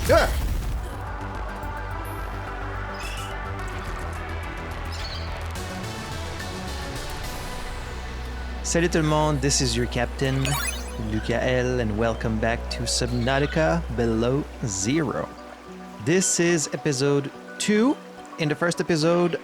Yeah. Salut tout le monde, this is your captain, Lukael, and welcome back to Subnautica Below Zero. This is episode 2. In the first episode,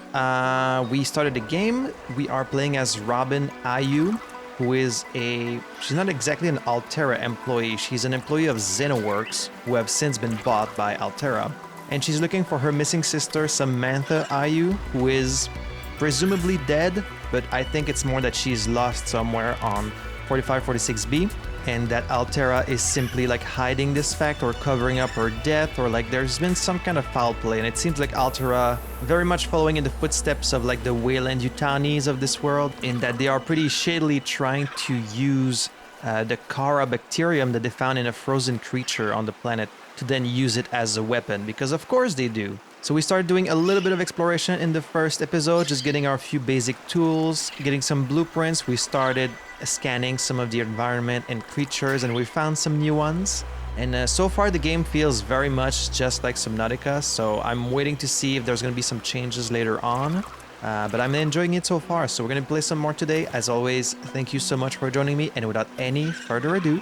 we started the game. We are playing as Robin Ayu, who is she's not exactly an Altera employee. She's an employee of Xenoworks, who have since been bought by Altera. And she's looking for her missing sister, Samantha Ayu, who is presumably dead, but I think it's more that she's lost somewhere on 4546B, and that Altera is simply like hiding this fact or covering up her death, or like there's been some kind of foul play, and it seems like Altera very much following in the footsteps of like the Wayland Yutanis of this world, in that they are pretty shadily trying to use the Kara bacterium that they found in a frozen creature on the planet to then use it as a weapon, because of course they do. So we started doing a little bit of exploration in the first episode, just getting our few basic tools, getting some blueprints. We started scanning some of the environment and creatures, and we found some new ones. And so far the game feels very much just like Subnautica, so I'm waiting to see if there's going to be some changes later on. But I'm enjoying it so far, so we're going to play some more today. As always, thank you so much for joining me, and without any further ado,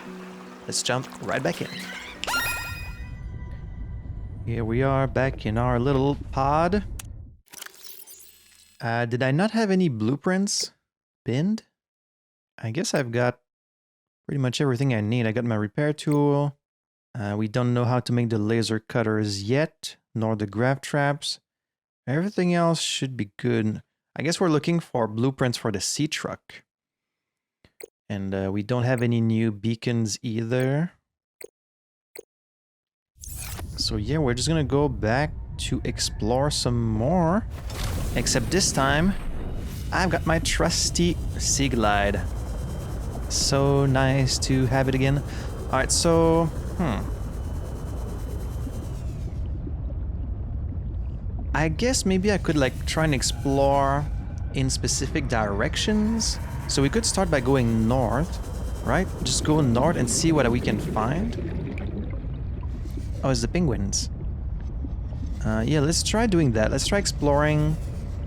let's jump right back in. Here we are back in our little pod. Did I not have any blueprints pinned? I guess I've got pretty much everything I need. I got my repair tool. We don't know how to make the laser cutters yet, nor the grav traps. Everything else should be good. I guess we're looking for blueprints for the sea truck. And we don't have any new beacons either. So yeah, we're just gonna go back to explore some more. Except this time, I've got my trusty Sea Glide. So nice to have it again. Alright, so... I guess maybe I could like try and explore in specific directions. So we could start by going north, right? Just go north and see what we can find. Oh, it's the penguins. Yeah, let's try doing that. Let's try exploring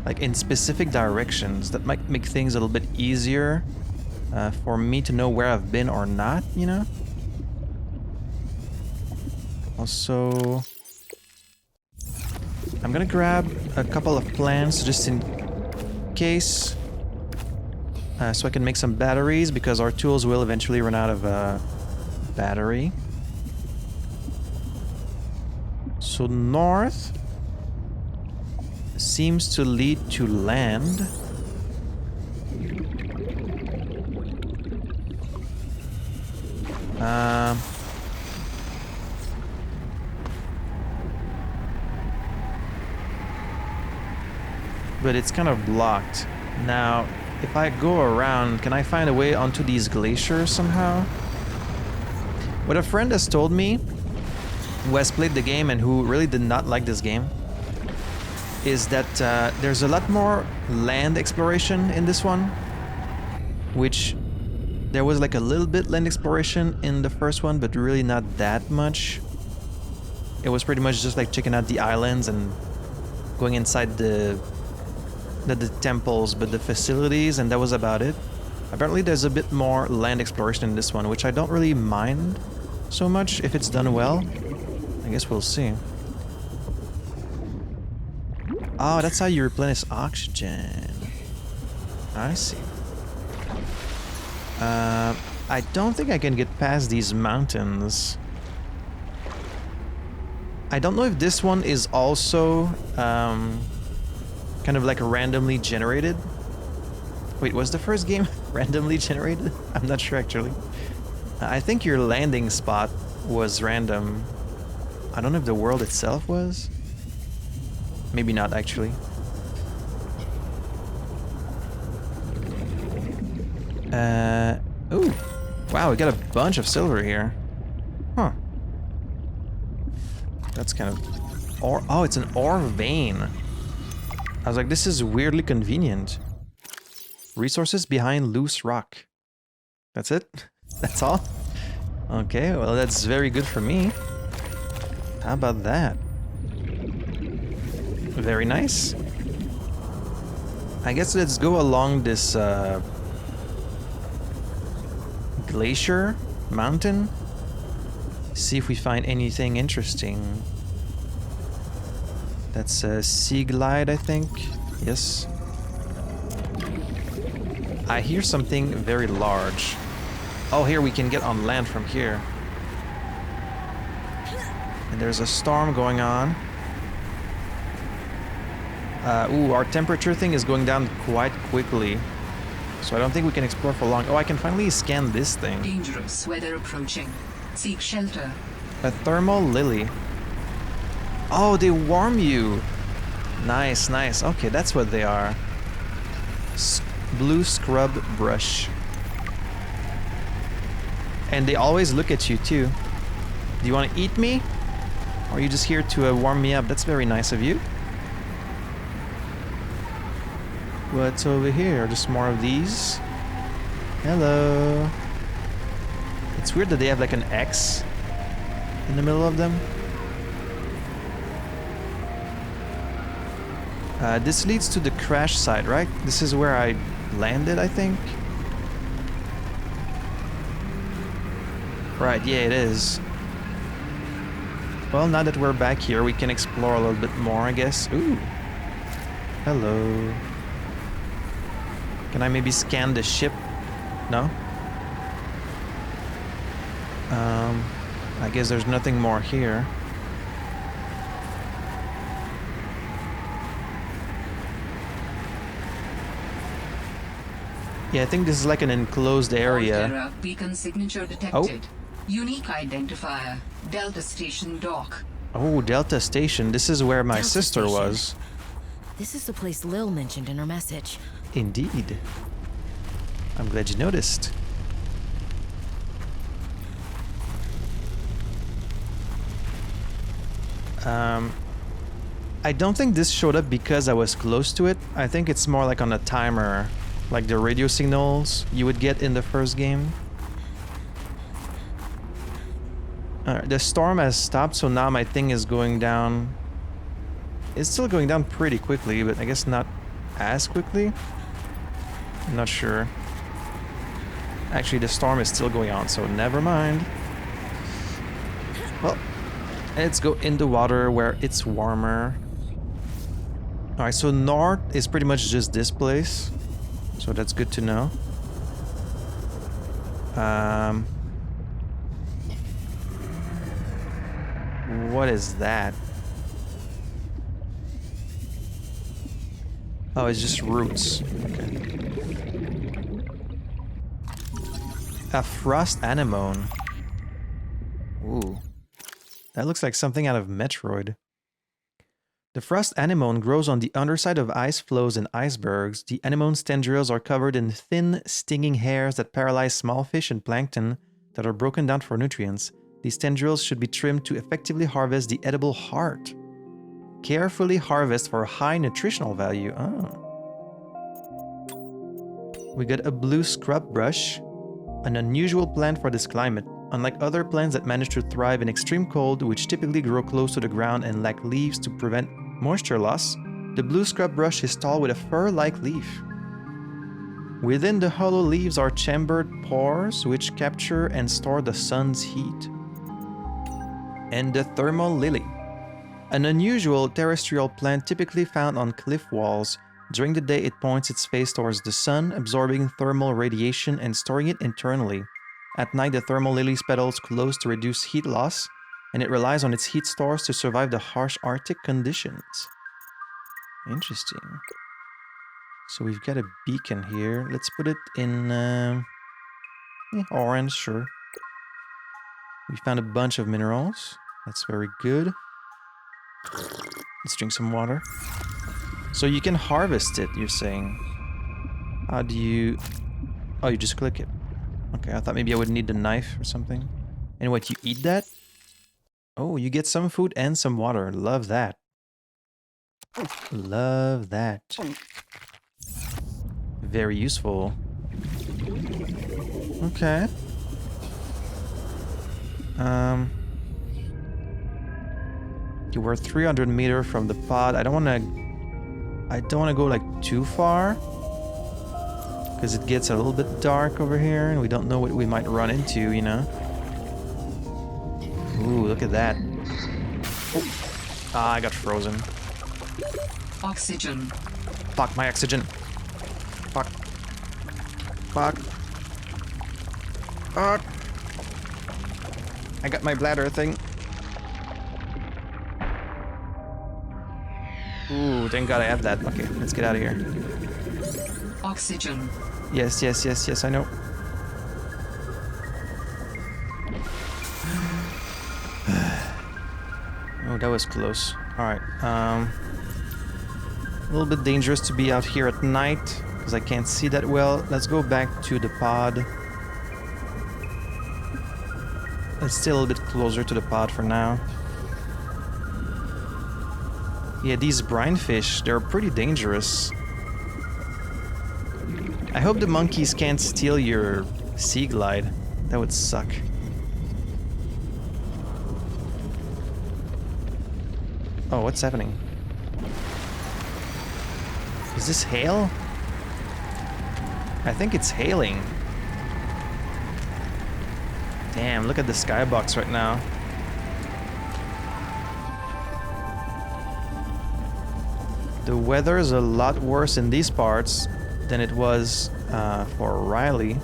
like in specific directions. That might make things a little bit easier for me to know where I've been or not, you know? Also, I'm gonna grab a couple of plants just in case, so I can make some batteries, because our tools will eventually run out of battery. So north seems to lead to land. But it's kind of blocked. Now, if I go around, can I find a way onto these glaciers somehow? What a friend has told me, who has played the game and who really did not like this game, is that there's a lot more land exploration in this one, which there was like a little bit land exploration in the first one, but really not that much. It was pretty much just like checking out the islands and going inside the temples, but the facilities, and that was about it. Apparently there's a bit more land exploration in this one, which I don't really mind so much if it's done well. I guess we'll see. Oh, that's how you replenish oxygen. I see. I don't think I can get past these mountains. I don't know if this one is also kind of like randomly generated. Wait, was the first game randomly generated? I'm not sure actually. I think your landing spot was random. I don't know if the world itself was. Maybe not actually. Ooh. Wow, we got a bunch of silver here. Huh. That's kind of... Ore. Oh, it's an ore vein. I was like, this is weirdly convenient. Resources behind loose rock. That's it? That's all? Okay, well that's very good for me. How about that? Very nice. I guess let's go along this glacier mountain. See if we find anything interesting. That's a sea glide, I think. Yes. I hear something very large. Oh, here we can get on land from here. And there's a storm going on. Ooh, our temperature thing is going down quite quickly. So I don't think we can explore for long. Oh, I can finally scan this thing. Dangerous weather approaching. Seek shelter. A thermal lily. Oh, they warm you. Nice, nice. Okay, that's what they are. Blue scrub brush. And they always look at you too. Do you want to eat me? Or are you just here to warm me up? That's very nice of you. What's over here? Just more of these. Hello. It's weird that they have like an X in the middle of them. This leads to the crash site, right? This is where I landed, I think. Right, yeah, it is. Well, now that we're back here, we can explore a little bit more, I guess. Ooh. Hello. Can I maybe scan the ship? No? I guess there's nothing more here. Yeah, I think this is like an enclosed area. Beacon signature detected. Unique identifier. Delta Station dock. Oh, Delta Station. This is where my Delta sister Station. was. This is the place Lil mentioned in her message. Indeed. I'm glad you noticed. I don't think this showed up because I was close to it. I think it's more like on a timer, like the radio signals you would get in the first game. Alright, the storm has stopped, so now my thing is going down. It's still going down pretty quickly, but I guess not as quickly. I'm not sure. Actually, the storm is still going on, so never mind. Well, let's go in the water where it's warmer. Alright, so north is pretty much just this place. So that's good to know. What is that? Oh, it's just roots. Okay. A frost anemone. Ooh. That looks like something out of Metroid. The frost anemone grows on the underside of ice floes and icebergs. The anemone's tendrils are covered in thin, stinging hairs that paralyze small fish and plankton that are broken down for nutrients. These tendrils should be trimmed to effectively harvest the edible heart. Carefully harvest for high nutritional value. Oh. We got a blue scrub brush, an unusual plant for this climate. Unlike other plants that manage to thrive in extreme cold, which typically grow close to the ground and lack leaves to prevent moisture loss, the blue scrub brush is tall with a fur-like leaf. Within the hollow leaves are chambered pores which capture and store the sun's heat. And the thermal lily. An unusual terrestrial plant typically found on cliff walls. During the day, it points its face towards the sun, absorbing thermal radiation and storing it internally. At night, the thermal lily's petals close to reduce heat loss, and it relies on its heat stores to survive the harsh Arctic conditions. Interesting. So we've got a beacon here. Let's put it in orange, sure. We found a bunch of minerals. That's very good. Let's drink some water. So you can harvest it, you're saying. How do you... Oh, you just click it. Okay, I thought maybe I would need a knife or something. And what, you eat that? Oh, you get some food and some water. Love that. Love that. Very useful. Okay. Okay, we're 300 meters from the pod. I don't want to go like too far, because it gets a little bit dark over here and we don't know what we might run into, you know. Ooh, look at that. Oh. Ah, I got frozen. Oxygen. Fuck, my oxygen. Fuck. Fuck. Fuck. I got my bladder thing. Ooh, thank God I have that. Okay, let's get out of here. Oxygen. Yes, yes, yes, yes, I know. Oh, that was close. Alright, a little bit dangerous to be out here at night, because I can't see that well. Let's go back to the pod. Let's stay a little bit closer to the pod for now. Yeah, these brine fish, they're pretty dangerous. I hope the monkeys can't steal your sea glide. That would suck. Oh, what's happening? Is this hail? I think it's hailing. Damn, look at the skybox right now. The weather is a lot worse in these parts than it was for Riley.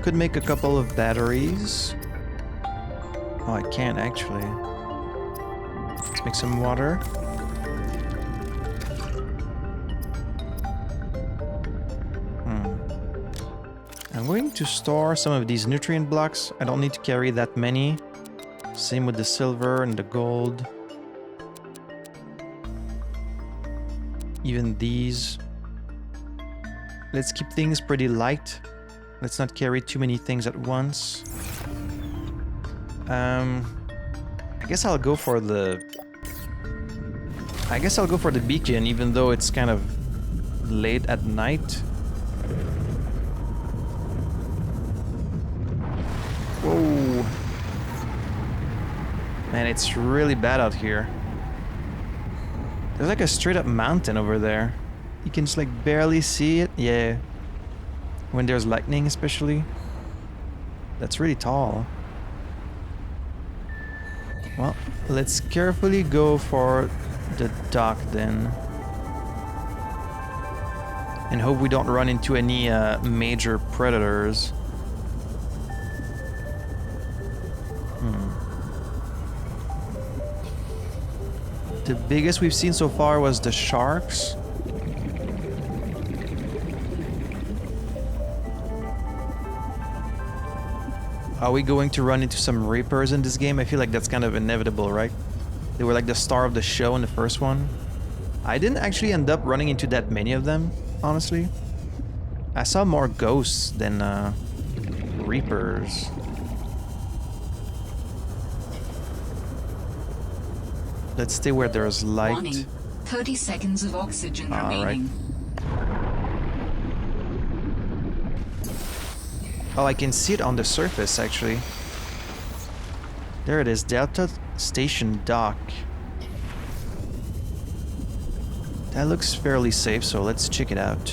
Could make a couple of batteries. Oh, I can't actually. Let's make some water. I'm going to store some of these nutrient blocks. I don't need to carry that many. Same with the silver and the gold. Even these. Let's keep things pretty light. Let's not carry too many things at once. I guess I'll go for the... beacon, even though it's kind of late at night. Whoa. Man, it's really bad out here. There's like a straight up mountain over there. You can just like barely see it. Yeah. When there's lightning especially. That's really tall. Well, let's carefully go for the dock then. And hope we don't run into any major predators. The biggest we've seen so far was the sharks. Are we going to run into some reapers in this game? I feel like that's kind of inevitable, right? They were like the star of the show in the first one. I didn't actually end up running into that many of them, honestly. I saw more ghosts than reapers. Let's stay where there's light. Warning. 30 seconds of oxygen remaining. Oh, I can see it on the surface, actually. There it is, Delta Station Dock. That looks fairly safe, so let's check it out.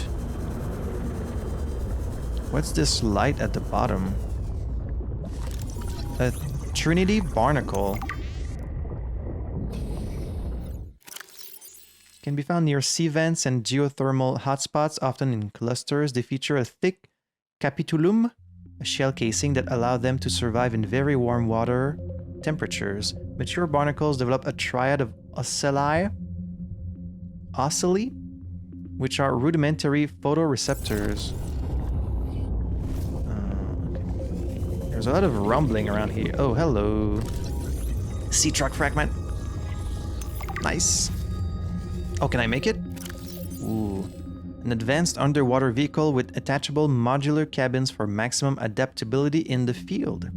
What's this light at the bottom? A Trinity Barnacle. Can be found near sea vents and geothermal hotspots, often in clusters. They feature a thick capitulum, a shell casing that allow them to survive in very warm water temperatures. Mature barnacles develop a triad of ocelli, which are rudimentary photoreceptors. Okay. There's a lot of rumbling around here. Oh, hello. Sea truck fragment. Nice. Oh, can I make it? Ooh. An advanced underwater vehicle with attachable modular cabins for maximum adaptability in the field.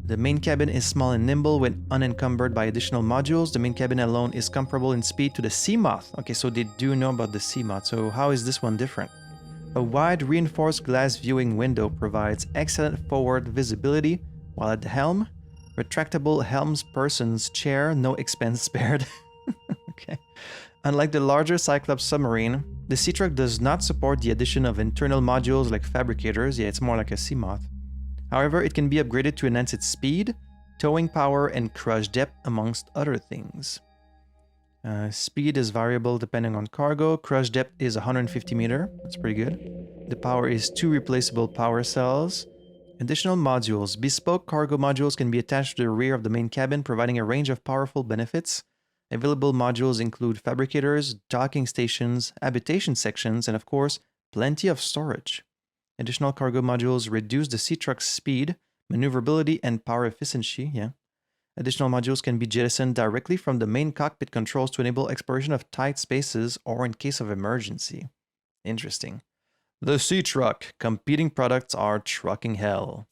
The main cabin is small and nimble when unencumbered by additional modules. The main cabin alone is comparable in speed to the Seamoth. Okay, so they do know about the Seamoth. So how is this one different? A wide reinforced glass viewing window provides excellent forward visibility, while at the helm, retractable helmsperson's chair, no expense spared. Okay. Unlike the larger Cyclops submarine, the Sea Truck does not support the addition of internal modules like fabricators. Yeah, it's more like a Seamoth. However, it can be upgraded to enhance its speed, towing power, and crush depth, amongst other things. Speed is variable depending on cargo. Crush depth is 150 meter. That's pretty good. The power is 2 replaceable power cells. Additional modules. Bespoke cargo modules can be attached to the rear of the main cabin, providing a range of powerful benefits. Available modules include fabricators, docking stations, habitation sections, and of course, plenty of storage. Additional cargo modules reduce the Sea Truck's speed, maneuverability, and power efficiency. Yeah. Additional modules can be jettisoned directly from the main cockpit controls to enable exploration of tight spaces or in case of emergency. Interesting. The Sea Truck. Competing products are trucking hell.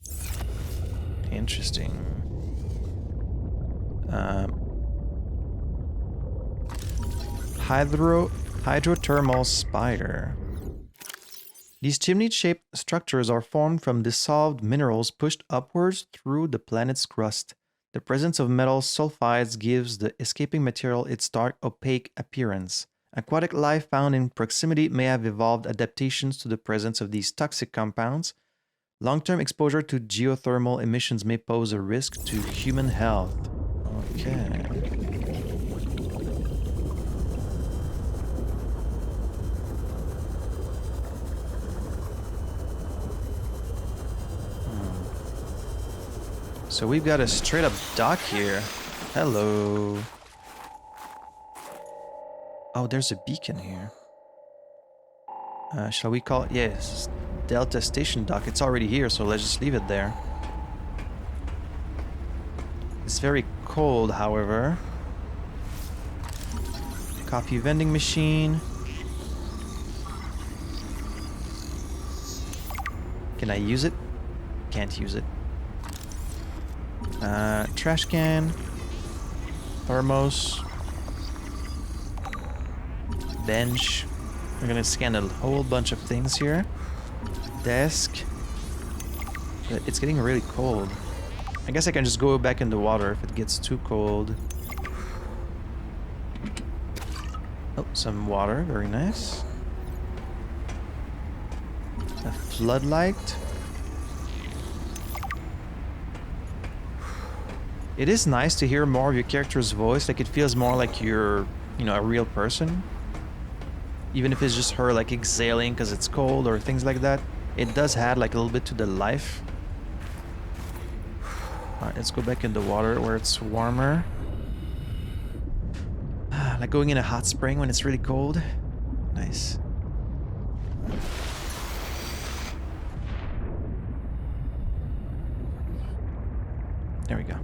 Interesting. Hydrothermal spider. These chimney-shaped structures are formed from dissolved minerals pushed upwards through the planet's crust. The presence of metal sulfides gives the escaping material its dark, opaque appearance. Aquatic life found in proximity may have evolved adaptations to the presence of these toxic compounds. Long-term exposure to geothermal emissions may pose a risk to human health. Okay. So we've got a straight up dock here. Hello. Oh, there's a beacon here. Shall we call it? Yes, Delta Station Dock. It's already here, so let's just leave it there. It's very cold, however. Coffee vending machine. Can I use it? Can't use it. Trash can. Thermos. Bench. We're gonna scan a whole bunch of things here. Desk. But it's getting really cold. I guess I can just go back in the water if it gets too cold. Oh, some water. Very nice. A floodlight. It is nice to hear more of your character's voice. Like, it feels more like you're, you know, a real person. Even if it's just her, like, exhaling because it's cold or things like that. It does add, like, a little bit to the life. Alright, let's go back in the water where it's warmer. Like going in a hot spring when it's really cold. Nice. There we go.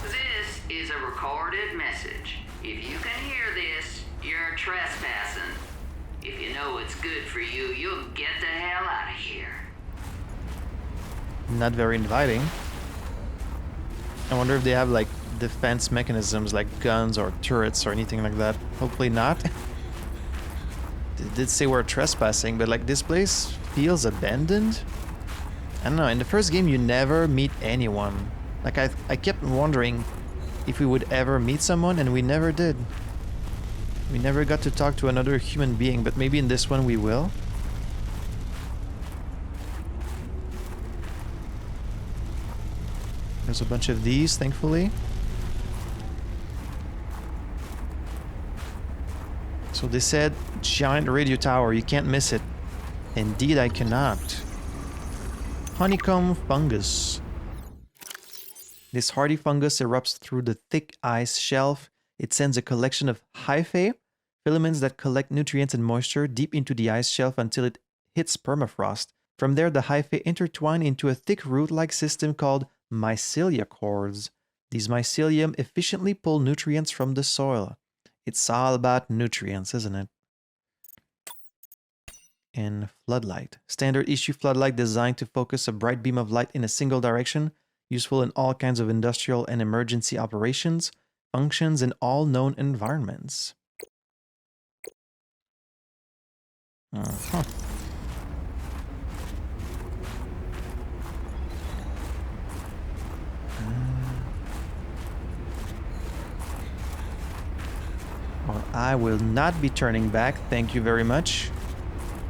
This is a recorded message. If you can hear this, you're trespassing. If you know it's good for you, you'll get the hell out of here. Not very inviting. I wonder if they have like defense mechanisms like guns or turrets or anything like that. Hopefully not. They did say we're trespassing, but like this place feels abandoned. I don't know, in the first game you never meet anyone. Like I kept wondering if we would ever meet someone, and we never did. We never got to talk to another human being, but maybe in this one we will. There's a bunch of these, thankfully. So they said, giant radio tower, you can't miss it. Indeed I cannot. Honeycomb fungus. This hardy fungus erupts through the thick ice shelf. It sends a collection of hyphae, filaments that collect nutrients and moisture, deep into the ice shelf until it hits permafrost. From there, the hyphae intertwine into a thick root-like system called mycelia cords. These mycelium efficiently pull nutrients from the soil. It's all about nutrients, isn't it? And floodlight. Standard issue floodlight designed to focus a bright beam of light in a single direction, useful in all kinds of industrial and emergency operations, functions in all known environments. Uh-huh. Well, I will not be turning back, thank you very much.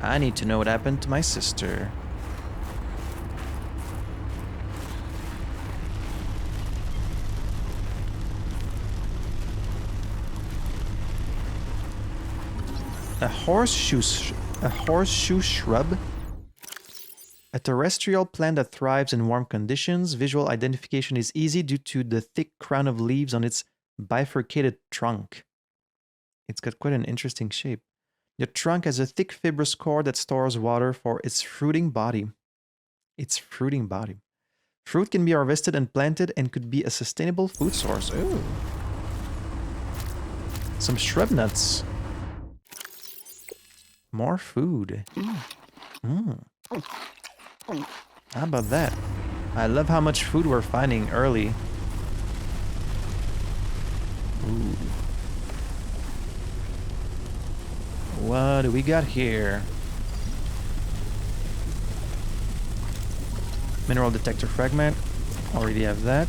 I need to know what happened to my sister. A horseshoe shrub? A terrestrial plant that thrives in warm conditions. Visual identification is easy due to the thick crown of leaves on its bifurcated trunk. It's got quite an interesting shape. The trunk has a thick fibrous core that stores water for its fruiting body. Fruit can be harvested and planted and could be a sustainable food source. Ooh. Some shrub nuts. More food. How about that? I love how much food we're finding early. Ooh. What do we got here? Mineral detector fragment. Already have that.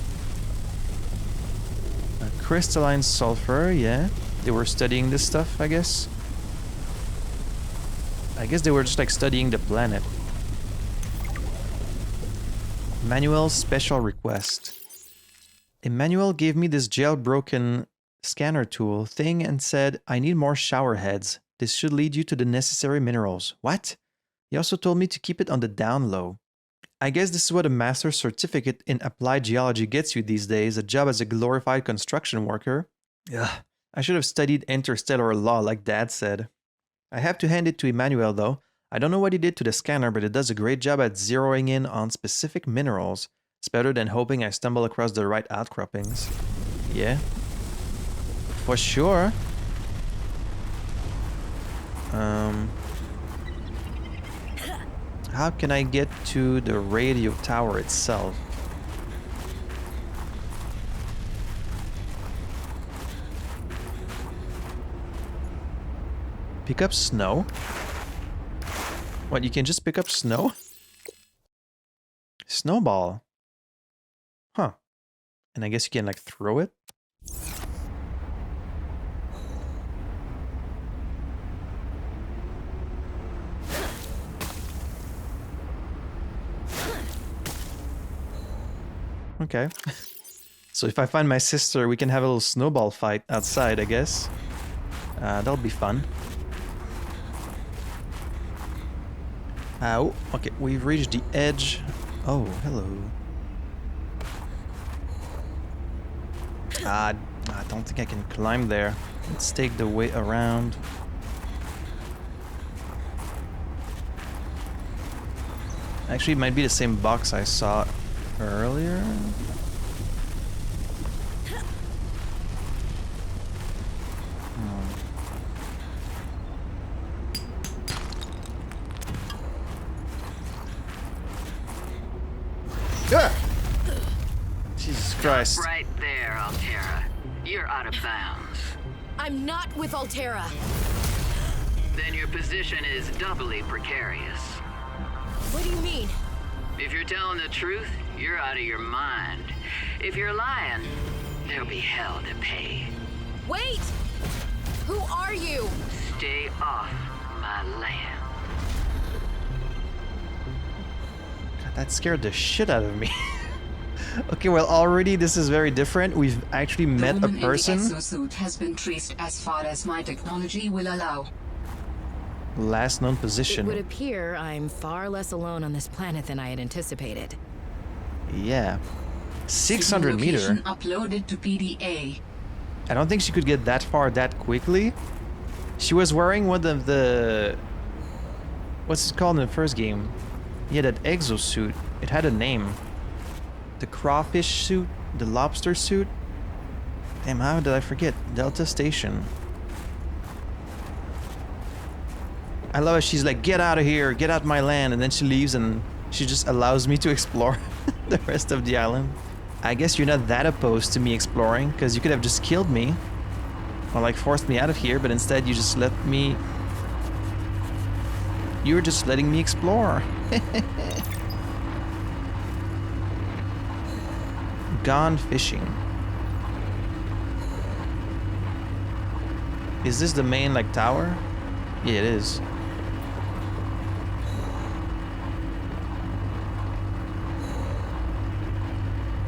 A crystalline sulfur, yeah. They were studying this stuff, I guess. I guess they were just like studying the planet. Manuel special request. Emmanuel gave me this jailbroken scanner tool thing and said, I need more shower heads. This should lead you to the necessary minerals. What? He also told me to keep it on the down low. I guess this is what a master's certificate in applied geology gets you these days, a job as a glorified construction worker. Ugh, I should have studied interstellar law like Dad said. I have to hand it to Emmanuel though. I don't know what he did to the scanner, but it does a great job at zeroing in on specific minerals. It's better than hoping I stumble across the right outcroppings. Yeah. For sure. How can I get to the radio tower itself? Pick up snow? What, you can just pick up snow? Snowball. Huh. And I guess you can like throw it? Okay. So if I find my sister, we can have a little snowball fight outside, I guess. That'll be fun. Oh, okay, we've reached the edge. Oh, hello. I don't think I can climb there. Let's take the way around. Actually, it might be the same box I saw earlier. Jesus Christ. Stop right there, Altera. You're out of bounds. I'm not with Altera. Then your position is doubly precarious. What do you mean? If you're telling the truth, you're out of your mind. If you're lying, there'll be hell to pay. Wait! Who are you? Stay off my land. God, that scared the shit out of me. Okay, well, already this is very different. We've actually met a person. The exosuit has been traced as far as my technology will allow. Last known position. It would appear I'm far less alone on this planet than I had anticipated. Yeah. 600 meter. Location uploaded to PDA. I don't think she could get that far that quickly. She was wearing one of the... What's it called in the first game? Yeah, that exosuit. It had a name. The crawfish suit? The lobster suit? Damn, how did I forget? Delta Station. I love it. She's like, get out of here, get out my land, and then she leaves and she just allows me to explore the rest of the island. I guess you're not that opposed to me exploring, because you could have just killed me. Or like forced me out of here, but instead you just let me... You were just letting me explore. Gone fishing. Is this the main like tower? Yeah, it is.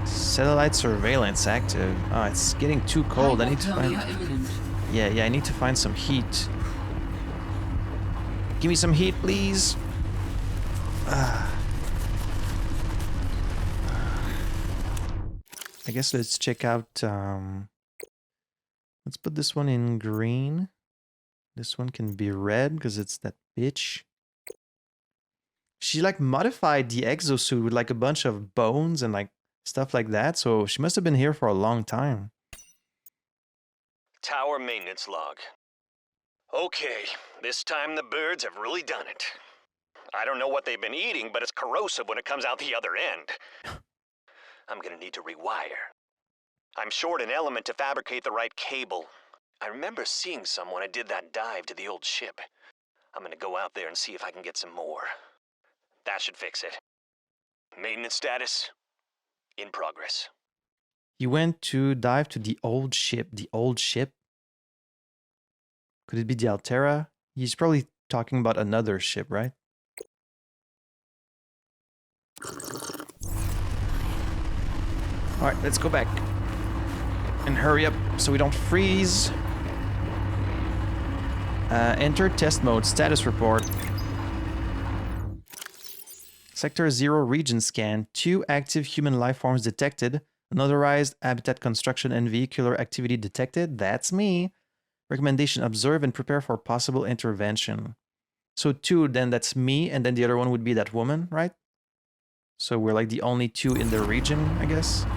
Satellite surveillance active. Oh, it's getting too cold. I need to find... Yeah, I need to find some heat. Give me some heat, please. I guess let's check out... Let's put this one in green. This one can be red because it's that bitch. She like modified the exosuit with like a bunch of bones and like stuff like that, so she must have been here for a long time. Tower maintenance log. Okay, this time the birds have really done it. I don't know what they've been eating, but it's corrosive when it comes out the other end. I'm gonna need to rewire. I'm short an element to fabricate the right cable. I remember seeing some when I did that dive to the old ship. I'm gonna go out there and see if I can get some more. That should fix it. Maintenance status? In progress. You went to dive to the old ship. The old ship? Could it be the Altera? He's probably talking about another ship, right? Alright, let's go back. And hurry up so we don't freeze. Enter test mode. Status report. Sector 0 region scan. 2 active human life forms detected. Unauthorized habitat construction and vehicular activity detected. That's me. Recommendation: observe and prepare for possible intervention. So 2, then that's me, and then the other one would be that woman, right? So we're like the only 2 in the region, I guess.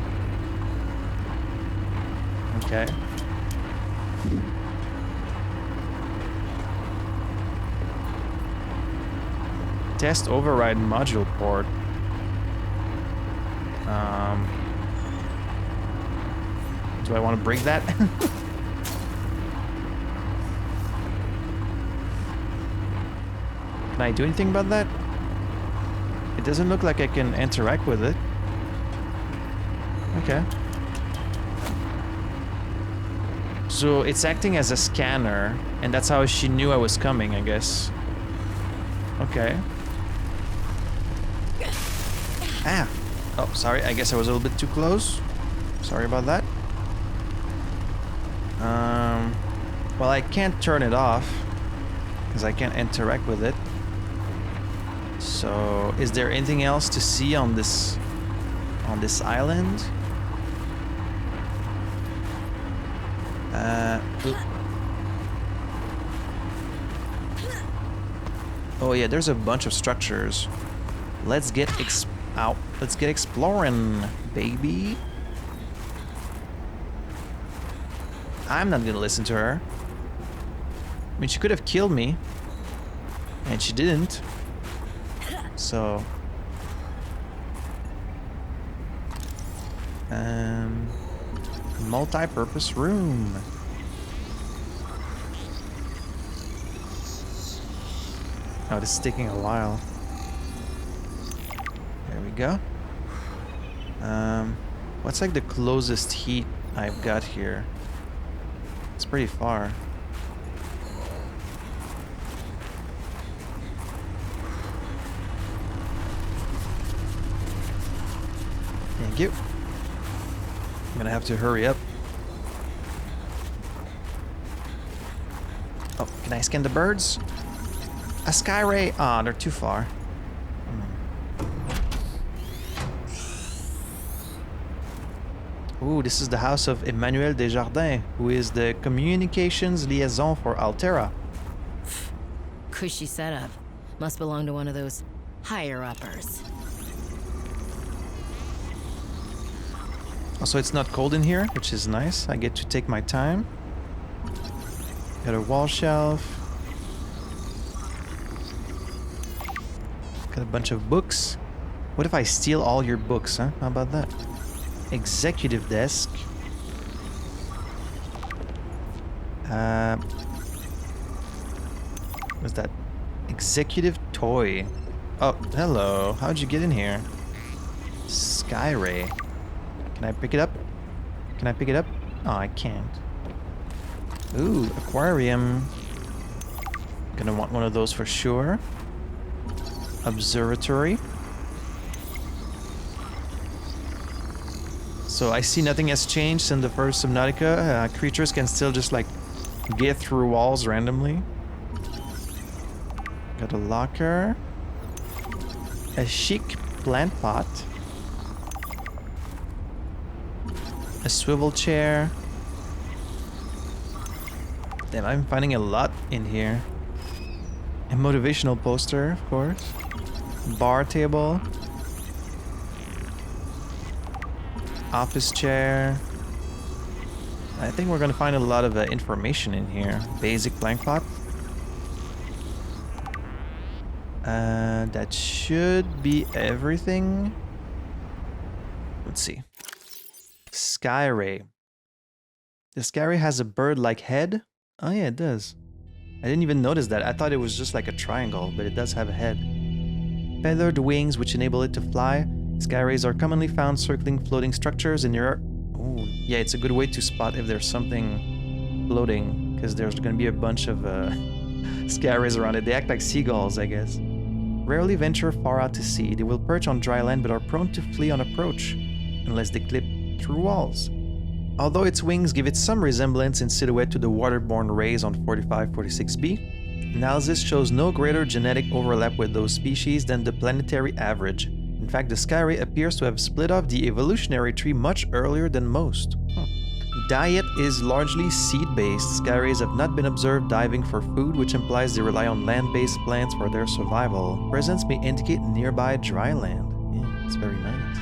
Okay. Test override module port. Do I want to break that? Can I do anything about that? It doesn't look like I can interact with it. Okay. So it's acting as a scanner, and that's how she knew I was coming, I guess. Okay. Ah! Oh, sorry, I guess I was a little bit too close. Sorry about that. Well, I can't turn it off, because I can't interact with it. So, is there anything else to see on this island? Oh yeah, there's a bunch of structures. Let's get Let's get exploring, baby. I'm not gonna listen to her. I mean, she could have killed me, and she didn't. So, multi-purpose room. Oh, this is taking a while. There we go. What's like the closest heat I've got here? It's pretty far. Thank you. I'm gonna have to hurry up. Oh, can I scan the birds? A sky ray? Ah, they're too far. Ooh, this is the house of Emmanuel Desjardins, who is the communications liaison for Altera. Cushy setup. Must belong to one of those higher-uppers. Also, it's not cold in here, which is nice. I get to take my time. Got a wall shelf. Got a bunch of books. What if I steal all your books, huh? How about that? Executive desk. What's that? Executive toy. Oh, hello. How'd you get in here? Skyray. Can I pick it up? Can I pick it up? Oh, I can't. Ooh, aquarium. Gonna want one of those for sure. Observatory. So I see nothing has changed since the first Subnautica. Creatures can still just like get through walls randomly. Got a locker. A chic plant pot. A swivel chair. Damn, I'm finding a lot in here. A motivational poster, of course. Bar table. Office chair. I think we're gonna find a lot of information in here. Basic blank pot. That should be everything. Let's see. Skyray. The Skyray has a bird-like head. Oh yeah, it does. I didn't even notice that. I thought it was just like a triangle, but it does have a head. Feathered wings which enable it to fly. Skyrays are commonly found circling floating structures in your... Oh, yeah, it's a good way to spot if there's something floating, because there's going to be a bunch of Skyrays around it. They act like seagulls, I guess. Rarely venture far out to sea. They will perch on dry land but are prone to flee on approach, unless they clip through walls. Although its wings give it some resemblance in silhouette to the waterborne rays on 4546b, analysis shows no greater genetic overlap with those species than the planetary average. In fact, the Skyray appears to have split off the evolutionary tree much earlier than most. Diet is largely seed-based. Skyrays have not been observed diving for food, which implies they rely on land-based plants for their survival. Presence may indicate nearby dry land. Yeah, it's very nice.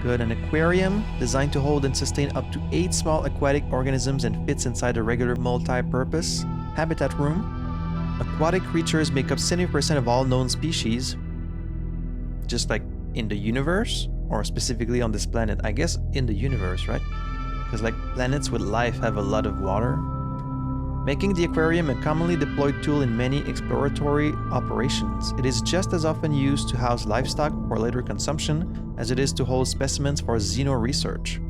Good, an aquarium designed to hold and sustain up to 8 small aquatic organisms and fits inside a regular multi-purpose habitat room. Aquatic creatures make up 70% of all known species. Just like in the universe, or specifically on this planet. I guess in the universe, right? Because like planets with life have a lot of water. Making the aquarium a commonly deployed tool in many exploratory operations. It is just as often used to house livestock for later consumption as it is to hold specimens for xeno research.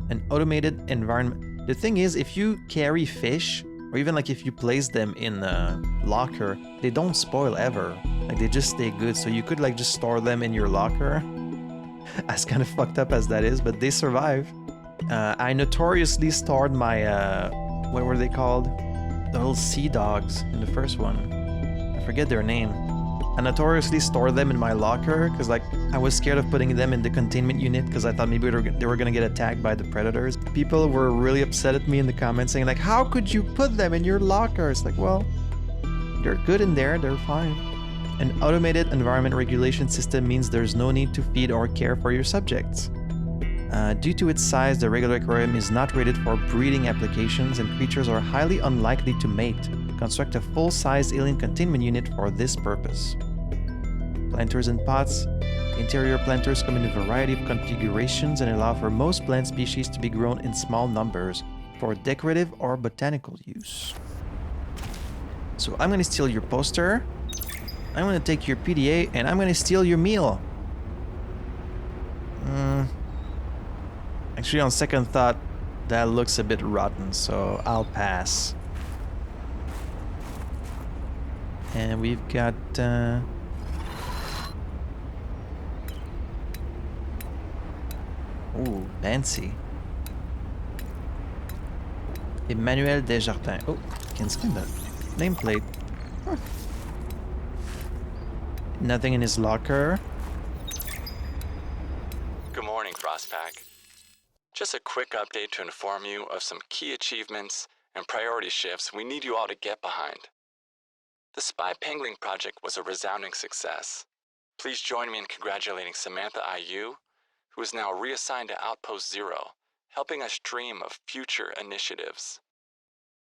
An automated environment. The thing is, if you carry fish, or even like if you place them in a locker, they don't spoil ever. Like they just stay good, so you could like just store them in your locker. As kind of fucked up as that is, but they survive. I notoriously stored my, what were they called? The little sea dogs in the first one. I forget their name. I notoriously stored them in my locker because like I was scared of putting them in the containment unit because I thought maybe they were gonna get attacked by the predators. People were really upset at me in the comments saying like, how could you put them in your locker? It's like, well, they're good in there, they're fine. An automated environment regulation system means there's no need to feed or care for your subjects. Due to its size, the regular aquarium is not rated for breeding applications and creatures are highly unlikely to mate. Construct a full-size alien containment unit for this purpose. Planters and pots. Interior planters come in a variety of configurations and allow for most plant species to be grown in small numbers for decorative or botanical use. So I'm going to steal your poster. I'm going to take your PDA and I'm going to steal your meal. Actually, on second thought, that looks a bit rotten, so I'll pass. And we've got... Ooh, fancy. Emmanuel Desjardins. Oh, can scan that. Nameplate. Huh. Nothing in his locker. Good morning, Frostpack. Just a quick update to inform you of some key achievements and priority shifts we need you all to get behind. The spy pangling project was a resounding success. Please join me in congratulating Samantha IU, who is now reassigned to Outpost Zero, helping us dream of future initiatives.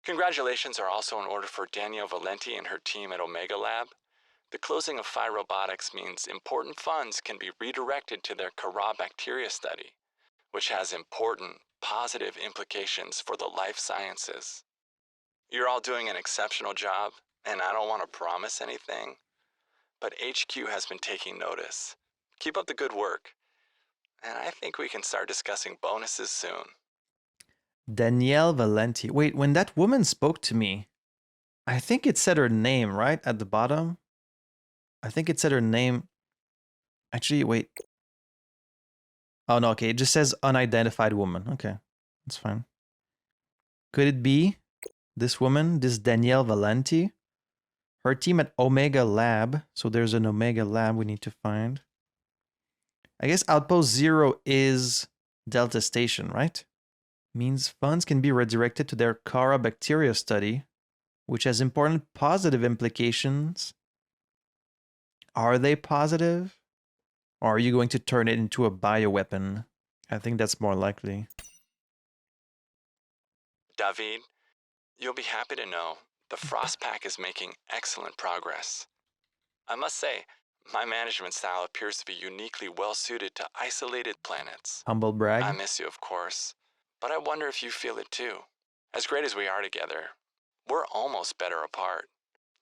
Congratulations are also in order for Danielle Valenti and her team at Omega Lab. The closing of Phi Robotics means important funds can be redirected to their Kara bacteria study, which has important, positive implications for the life sciences. You're all doing an exceptional job, and I don't want to promise anything, but HQ has been taking notice. Keep up the good work, and I think we can start discussing bonuses soon. Danielle Valenti. Wait, when that woman spoke to me, I think it said her name, right? At the bottom? I think it said her name. Actually, wait. Oh, no, okay. It just says unidentified woman. Okay, that's fine. Could it be this woman, this Danielle Valenti? Her team at Omega Lab. So there's an Omega Lab we need to find. I guess Outpost Zero is Delta Station, right? Means funds can be redirected to their Kara bacteria study, which has important positive implications. Are they positive? Or are you going to turn it into a bioweapon? I think that's more likely. David, you'll be happy to know the Frost Pack is making excellent progress. I must say, my management style appears to be uniquely well suited to isolated planets. Humble brag. I miss you, of course, but I wonder if you feel it too. As great as we are together, we're almost better apart.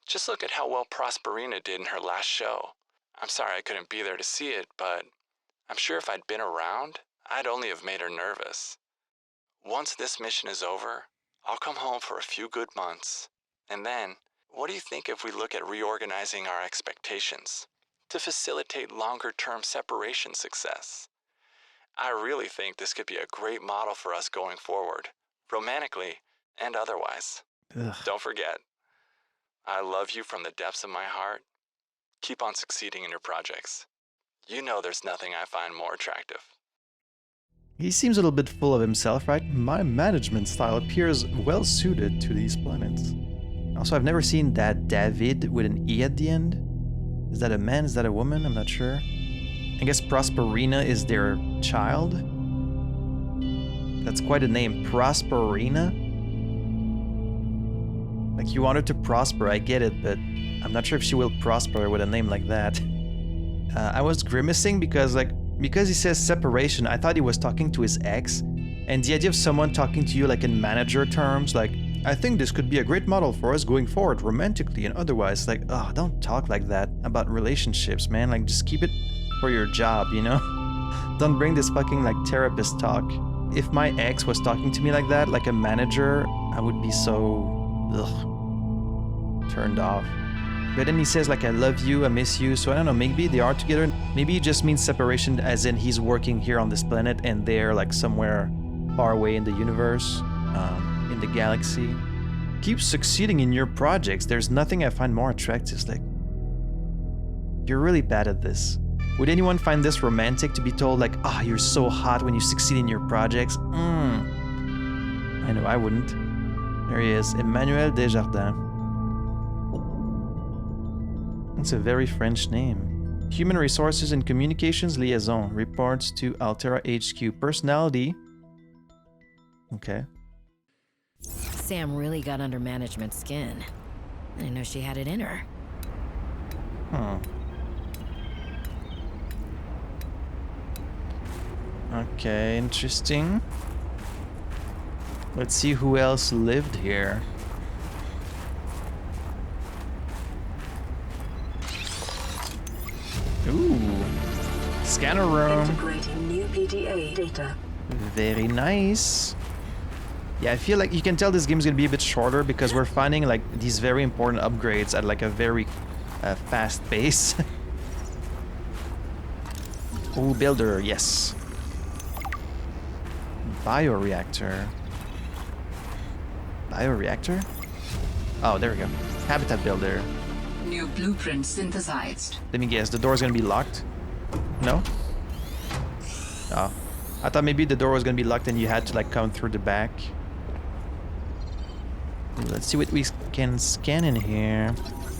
Just look at how well Prosperina did in her last show. I'm sorry I couldn't be there to see it, but I'm sure if I'd been around, I'd only have made her nervous. Once this mission is over, I'll come home for a few good months. And then, what do you think if we look at reorganizing our expectations to facilitate longer-term separation success? I really think this could be a great model for us going forward, romantically and otherwise. Ugh. Don't forget, I love you from the depths of my heart. Keep on succeeding in your projects. You know there's nothing I find more attractive. He seems a little bit full of himself, right? My management style appears well suited to these planets. Also, I've never seen that David with an E at the end. Is that a man? Is that a woman? I'm not sure. I guess Prosperina is their child. That's quite a name, Prosperina. Like, you want her to prosper, I get it, but I'm not sure if she will prosper with a name like that. I was grimacing because he says separation, I thought he was talking to his ex, and the idea of someone talking to you like in manager terms, like, I think this could be a great model for us going forward, romantically and otherwise, like, oh, don't talk like that about relationships, man, like, just keep it for your job, you know? Don't bring this fucking, like, therapist talk. If my ex was talking to me like that, like a manager, I would be so, turned off. But then he says, like, I love you, I miss you, so I don't know, maybe they are together. Maybe it just means separation as in he's working here on this planet and they're, like, somewhere far away in the universe, in the galaxy. Keep succeeding in your projects. There's nothing I find more attractive. It's like, you're really bad at this. Would anyone find this romantic to be told, like, ah, oh, you're so hot when you succeed in your projects? I know I wouldn't. There he is, Emmanuel Desjardins. It's a very French name. Human Resources and Communications Liaison. Reports to Altera HQ. Personality. Okay. Sam really got under management's skin. I didn't know she had it in her. Okay, interesting. Let's see who else lived here. Ooh. Scanner room. Integrating new PDA data. Very nice. Yeah, I feel like you can tell this game is going to be a bit shorter because we're finding like these very important upgrades at like a very fast pace. Ooh, builder, yes. Bioreactor. Bioreactor? Oh, there we go. Habitat builder. New blueprint synthesized. Let me guess, the door's gonna be locked? No? Oh. I thought maybe the door was gonna be locked and you had to like come through the back. Let's see what we can scan in here.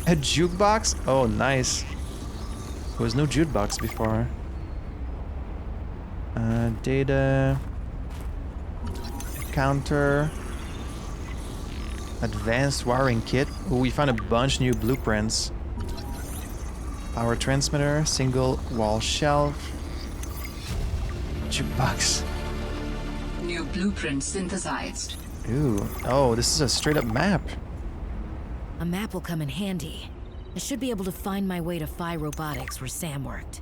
A jukebox? Oh, nice. There was no jukebox before. Data. Counter. Advanced wiring kit. Oh, we found a bunch new blueprints. Power transmitter. Single wall shelf. Jukebox. New blueprint synthesized. Ooh. Oh, this is a straight up map. A map will come in handy. I should be able to find my way to Phi Robotics where Sam worked.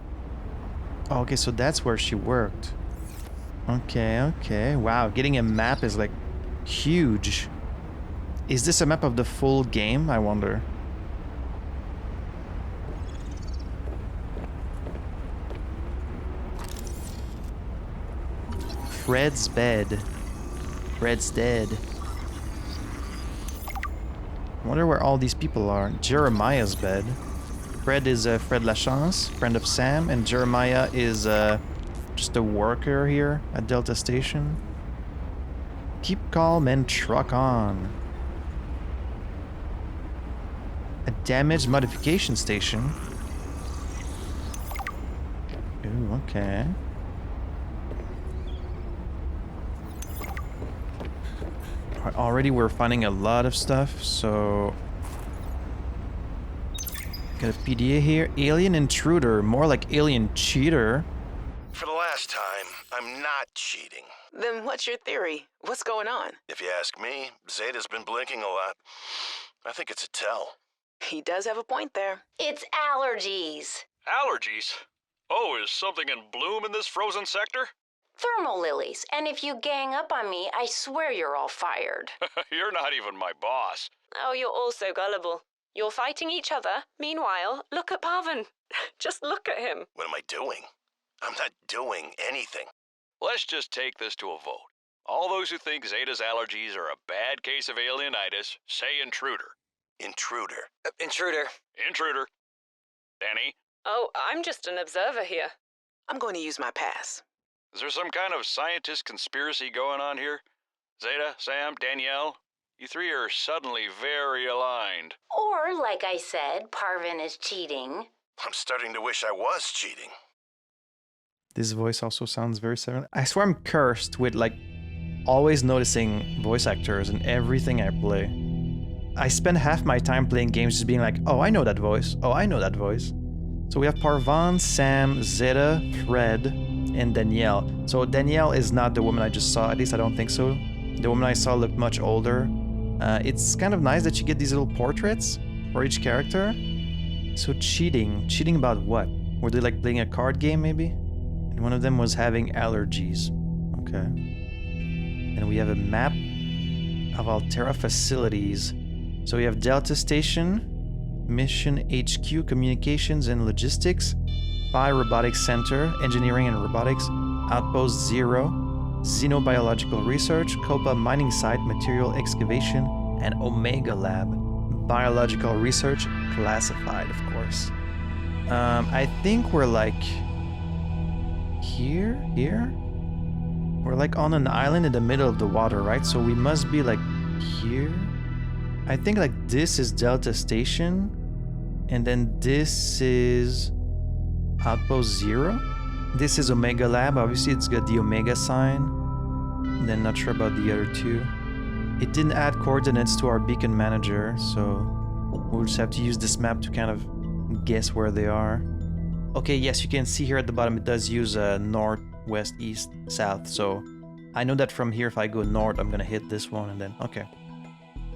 Oh, okay, so that's where she worked. Okay, okay. Wow, getting a map is like huge. Is this a map of the full game, I wonder? Fred's bed. Fred's dead. I wonder where all these people are. Jeremiah's bed. Fred is Fred Lachance, friend of Sam, and Jeremiah is just a worker here at Delta Station. Keep calm and truck on. A damaged modification station. Ooh, okay. Already we're finding a lot of stuff, so... Got a PDA here. Alien intruder, more like alien cheater. For the last time, I'm not cheating. Then what's your theory? What's going on? If you ask me, Zeta's been blinking a lot. I think it's a tell. He does have a point there. It's allergies. Allergies? Oh, is something in bloom in this frozen sector? Thermal lilies. And if you gang up on me, I swear you're all fired. You're not even my boss. Oh, you're all so gullible. You're fighting each other. Meanwhile, look at Pavan. Just look at him. What am I doing? I'm not doing anything. Let's just take this to a vote. All those who think Zeta's allergies are a bad case of alienitis, say intruder. Intruder. Intruder. Intruder. Danny, Oh, I'm just an observer here. I'm going to use my pass. is there some kind of scientist conspiracy going on here? Zeta, Sam, Danielle, you three are suddenly very aligned. Or, like I said, Parvin is cheating. I'm starting to wish I was cheating. This voice also sounds very similar. I swear I'm cursed with like always noticing voice actors in everything I play. I spend half my time playing games just being like, oh, I know that voice. Oh, I know that voice. So we have Parvan, Sam, Zeta, Fred, and Danielle. So Danielle is not the woman I just saw. At least I don't think so. The woman I saw looked much older. It's kind of nice that you get these little portraits for each character. So cheating. Cheating about what? Were they like playing a card game maybe? And one of them was having allergies. Okay. And we have a map of Altera facilities. So we have Delta Station, Mission HQ, Communications and Logistics, Phi Robotics Center, Engineering and Robotics, Outpost Zero, Xenobiological Research, Copa Mining Site, Material Excavation, and Omega Lab. Biological Research, classified, of course. I think we're like... Here? We're like on an island in the middle of the water, right? So we must be like here? I think like this is Delta Station, and then this is Outpost Zero. This is Omega Lab. Obviously, it's got the Omega sign. And then not sure about the other two. It didn't add coordinates to our beacon manager, so we'll just have to use this map to kind of guess where they are. Okay, yes, you can see here at the bottom it does use north, west, east, south. So I know that from here, if I go north, I'm gonna hit this one, and then okay.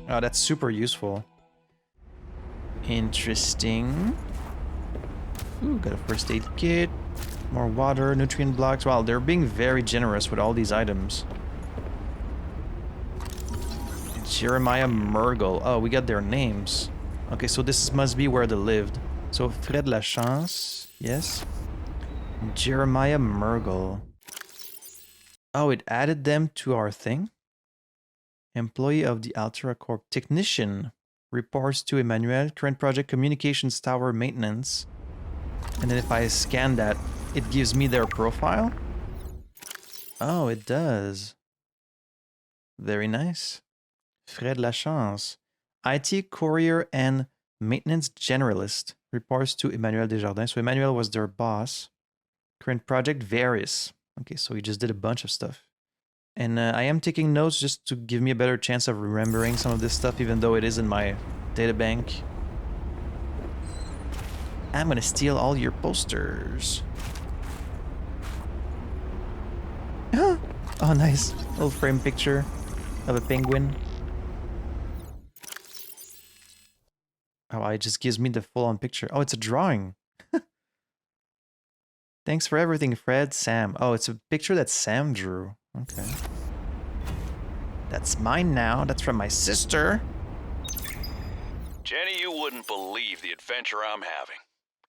Oh, that's super useful. Interesting. Ooh, got a first aid kit. More water, nutrient blocks. Wow, they're being very generous with all these items. Jeremiah Mergel. Oh, we got their names. Okay, so this must be where they lived. So Fred Lachance, yes. Jeremiah Mergel. Oh, it added them to our thing? Employee of the Altera Corp. Technician. Reports to Emmanuel. Current project communications tower maintenance. And then if I scan that, it gives me their profile? Oh, it does. Very nice. Fred Lachance. IT courier and Maintenance generalist. Reports to Emmanuel Desjardins. So Emmanuel was their boss. Current project varies. Okay, so he just did a bunch of stuff. And I am taking notes just to give me a better chance of remembering some of this stuff, even though it is in my data bank. I'm gonna steal all your posters. Oh, nice. Little frame picture of a penguin. Oh, it just gives me the full-on picture. Oh, it's a drawing. Thanks for everything, Fred. Sam. Oh, it's a picture that Sam drew. Okay. That's mine now. That's from my sister. Jenny, you wouldn't believe the adventure I'm having.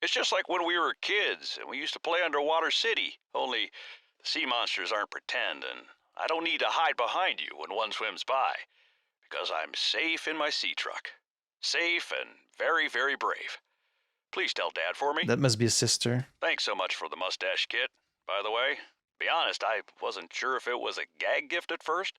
It's just like when we were kids and we used to play Underwater City, only the sea monsters aren't pretend, and I don't need to hide behind you when one swims by, because I'm safe in my sea truck. Safe and very, very brave. Please tell Dad for me. That must be a sister. Thanks so much for the mustache kit, by the way. Be honest, I wasn't sure if it was a gag gift at first.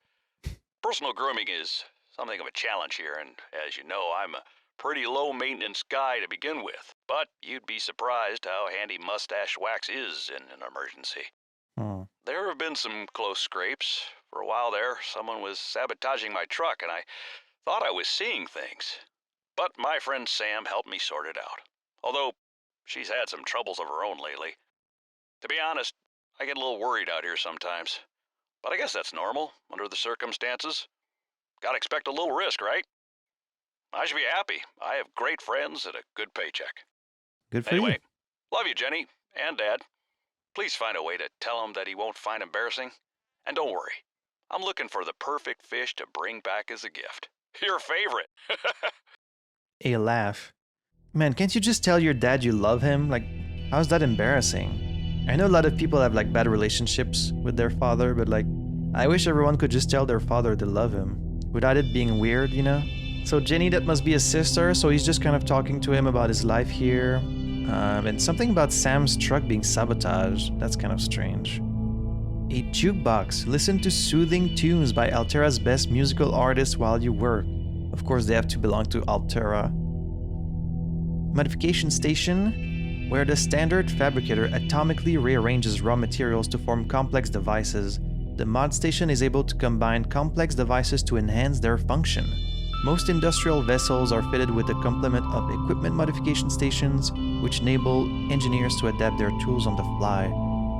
Personal grooming is something of a challenge here, and as you know, I'm a pretty low-maintenance guy to begin with. But you'd be surprised how handy mustache wax is in an emergency. Oh. There have been some close scrapes. For a while there, someone was sabotaging my truck, and I thought I was seeing things. But my friend Sam helped me sort it out. Although, she's had some troubles of her own lately. To be honest, I get a little worried out here sometimes. But I guess that's normal, under the circumstances. Gotta expect a little risk, right? I should be happy. I have great friends and a good paycheck. Good for Anyway, you. love you, Jenny, and Dad. Please find a way to tell him that he won't find embarrassing. And don't worry, I'm looking for the perfect fish to bring back as a gift. Your favorite. A laugh. Man, can't you just tell your dad you love him? Like, how's that embarrassing? I know a lot of people have like bad relationships with their father, but like, I wish everyone could just tell their father they love him without it being weird, you know? So Jenny, that must be his sister, so he's just kind of talking to him about his life here. And something about Sam's truck being sabotaged. That's kind of strange. A jukebox. Listen to soothing tunes by Altera's best musical artists while you work. Of course, they have to belong to Altera. Modification station, where the standard fabricator atomically rearranges raw materials to form complex devices. The mod station is able to combine complex devices to enhance their function. Most industrial vessels are fitted with a complement of equipment modification stations, which enable engineers to adapt their tools on the fly.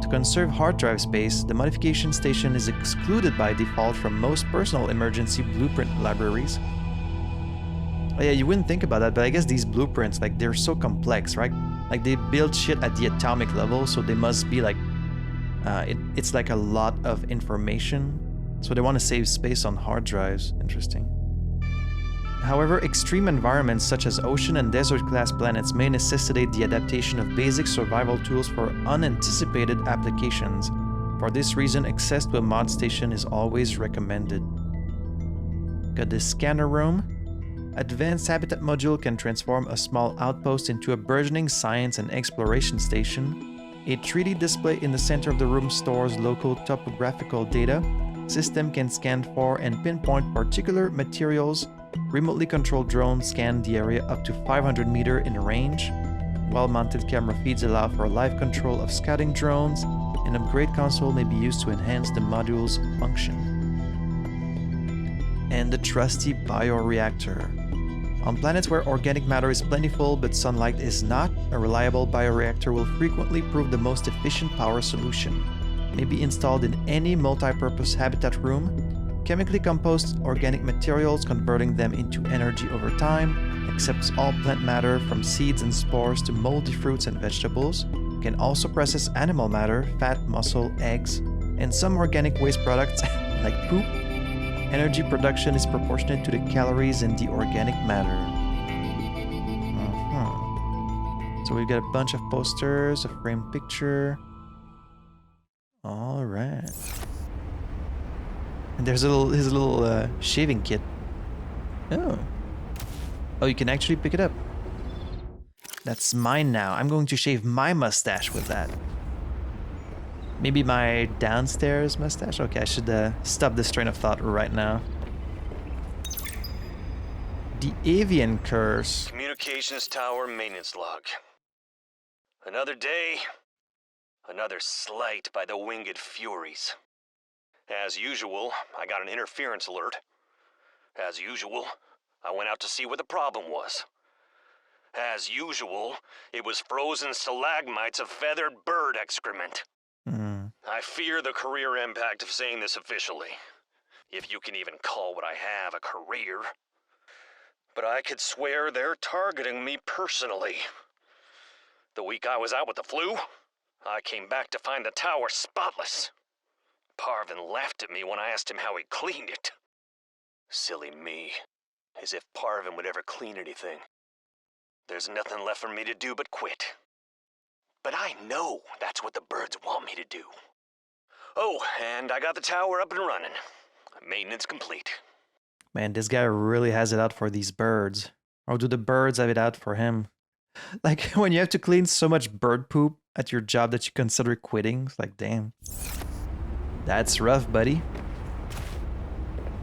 To conserve hard drive space, the modification station is excluded by default from most personal emergency blueprint libraries. Oh yeah, you wouldn't think about that, but I guess these blueprints, like, they're so complex, right? Like, they build shit at the atomic level, so they must be like, it's like a lot of information. So they want to save space on hard drives. Interesting. However, extreme environments such as ocean and desert-class planets may necessitate the adaptation of basic survival tools for unanticipated applications. For this reason, access to a mod station is always recommended. Got the scanner room. Advanced Habitat Module can transform a small outpost into a burgeoning science and exploration station. A 3D display in the center of the room stores local topographical data. System can scan for and pinpoint particular materials. Remotely controlled drones scan the area up to 500 meters in range. Wall-mounted camera feeds allow for live control of scouting drones. An upgrade console may be used to enhance the module's function. And the trusty bioreactor. On planets where organic matter is plentiful but sunlight is not, a reliable bioreactor will frequently prove the most efficient power solution. It may be installed in any multi-purpose habitat room. Chemically composed organic materials, converting them into energy over time, accepts all plant matter from seeds and spores to moldy fruits and vegetables, can also process animal matter, fat, muscle, eggs, and some organic waste products like poop. Energy production is proportionate to the calories in the organic matter. So we've got a bunch of posters, a framed picture. All right. And there's his little shaving kit. Oh. Oh, you can actually pick it up. That's mine now. I'm going to shave my mustache with that. Maybe my downstairs mustache? Okay, I should stop this train of thought right now. The avian curse. Communications tower maintenance log. Another day, another slight by the winged furies. As usual, I got an interference alert. As usual, I went out to see what the problem was. As usual, it was frozen stalagmites of feathered bird excrement. I fear the career impact of saying this officially, if you can even call what I have a career. But I could swear they're targeting me personally. The week I was out with the flu, I came back to find the tower spotless. Parvin laughed at me when I asked him how he cleaned it. Silly me. As if Parvin would ever clean anything. There's nothing left for me to do but quit. But I know that's what the birds want me to do. Oh, and I got the tower up and running. Maintenance complete. Man, this guy really has it out for these birds. Or do the birds have it out for him? Like, when you have to clean so much bird poop at your job that you consider quitting, it's like, damn. That's rough, buddy.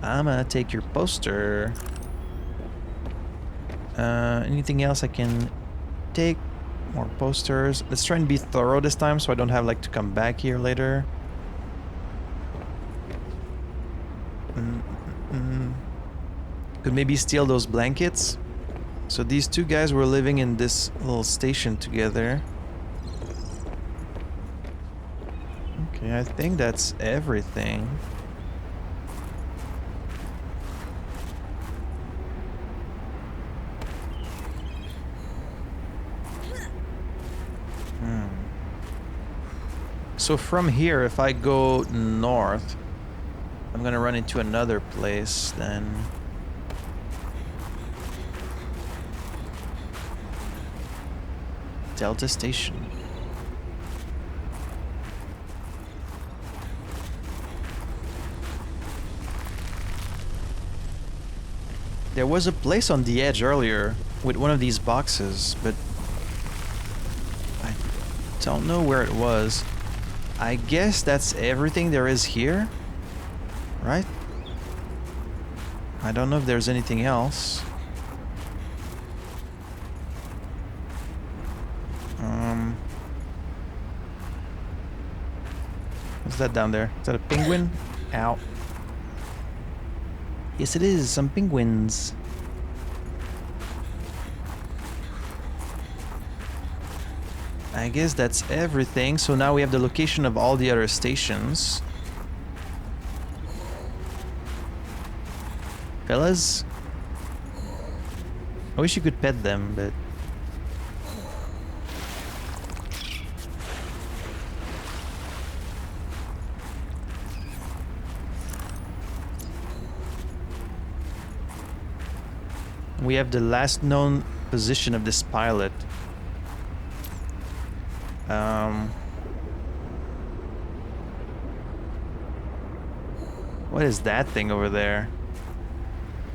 I'm gonna take your poster. Anything else I can take? More posters. Let's try and be thorough this time so I don't have like to come back here later. Could maybe steal those blankets. So these two guys were living in this little station together. Okay, I think that's everything. So from here, if I go north, I'm gonna run into another place then. Delta Station. There was a place on the edge earlier with one of these boxes, but I don't know where it was. I guess that's everything there is here, right? I don't know if there's anything else. What's that down there? Is that a penguin? Ow. Yes, it is. Some penguins. I guess that's everything. So now we have the location of all the other stations. Fellas? I wish you could pet them, but... We have the last known position of this pilot. What is that thing over there?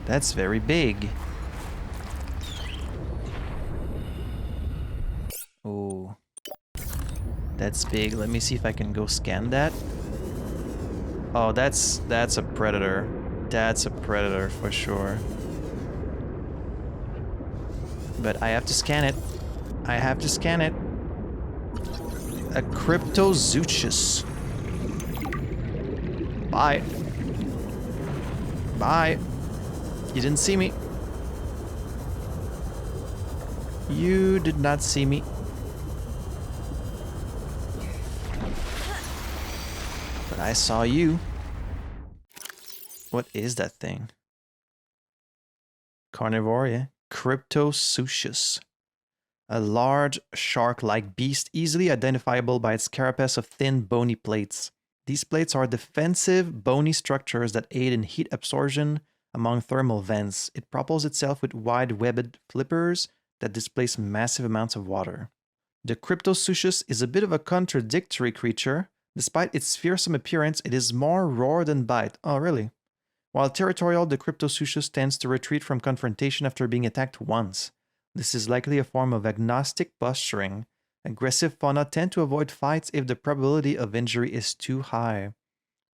That's very big. Oh, that's big. Let me see if I can go scan that. Oh, that's a predator. That's a predator for sure. But I have to scan it. I have to scan it. A Cryptozoolus. Bye. Bye. You didn't see me. You did not see me. But I saw you. What is that thing? Carnivore, yeah. Cryptozoolus. A large shark-like beast easily identifiable by its carapace of thin bony plates. These plates are defensive bony structures that aid in heat absorption among thermal vents. It propels itself with wide-webbed flippers that displace massive amounts of water. The Cryptozoolus is a bit of a contradictory creature. Despite its fearsome appearance, it is more roar than bite. Oh, really? While territorial, the Cryptozoolus tends to retreat from confrontation after being attacked once. This is likely a form of agnostic posturing. Aggressive fauna tend to avoid fights if the probability of injury is too high.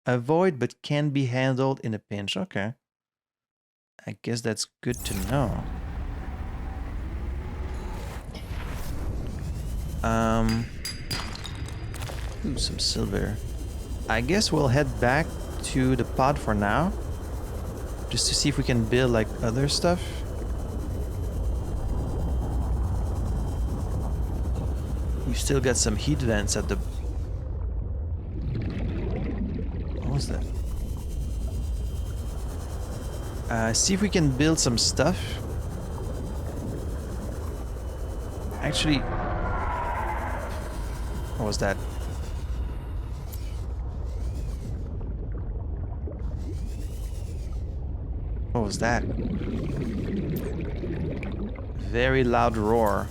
Avoid but can be handled in a pinch. Okay. I guess that's good to know. Ooh, some silver. I guess we'll head back to the pod for now. Just to see if we can build like other stuff. We've still got some heat vents at the... What was that? See if we can build some stuff. Actually... What was that? What was that? Very loud roar.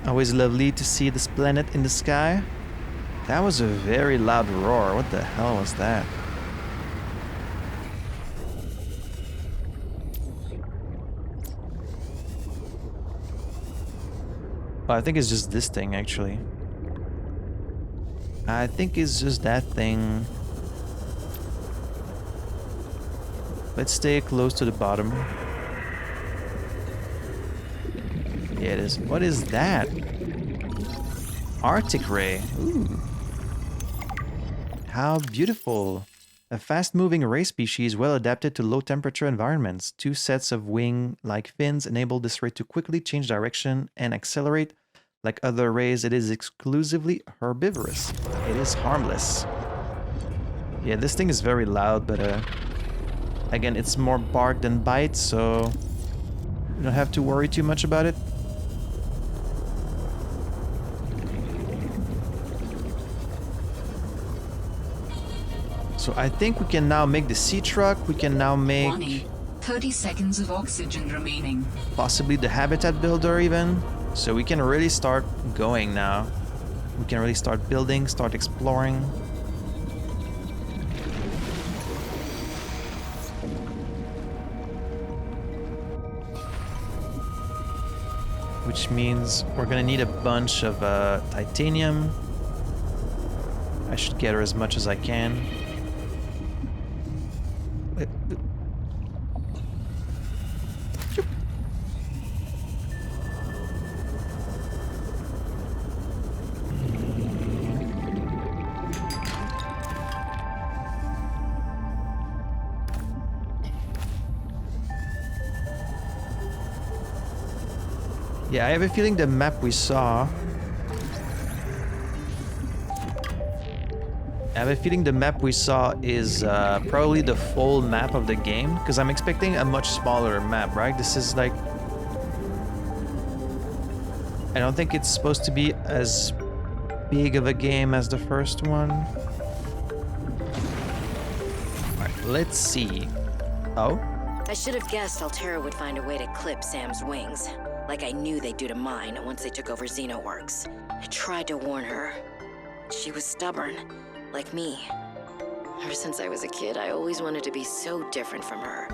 Always lovely to see this planet in the sky. That was a very loud roar. What the hell was that? Well, I think it's just this thing, actually. I think it's just that thing. Let's stay close to the bottom. Yeah, it is. What is that? Arctic ray. Ooh. How beautiful. A fast-moving ray species well adapted to low-temperature environments. 2 sets of wing-like fins enable this ray to quickly change direction and accelerate. Like other rays, it is exclusively herbivorous. It is harmless. Yeah, this thing is very loud, but again, it's more bark than bite, so you don't have to worry too much about it. So I think we can now make the sea truck. We can now make 30 seconds of oxygen remaining. Possibly the habitat builder even. So we can really start going now. We can really start building, start exploring. Which means we're gonna need a bunch of titanium. I should gather as much as I can. Yeah, I have a feeling the map we saw... is probably the full map of the game, because I'm expecting a much smaller map, right? This is like... I don't think it's supposed to be as big of a game as the first one. Alright, let's see. Oh? I should have guessed Altera would find a way to clip Sam's wings, like I knew they'd do to mine once they took over Xenoworks. I tried to warn her. She was stubborn, like me. Ever since I was a kid, I always wanted to be so different from her.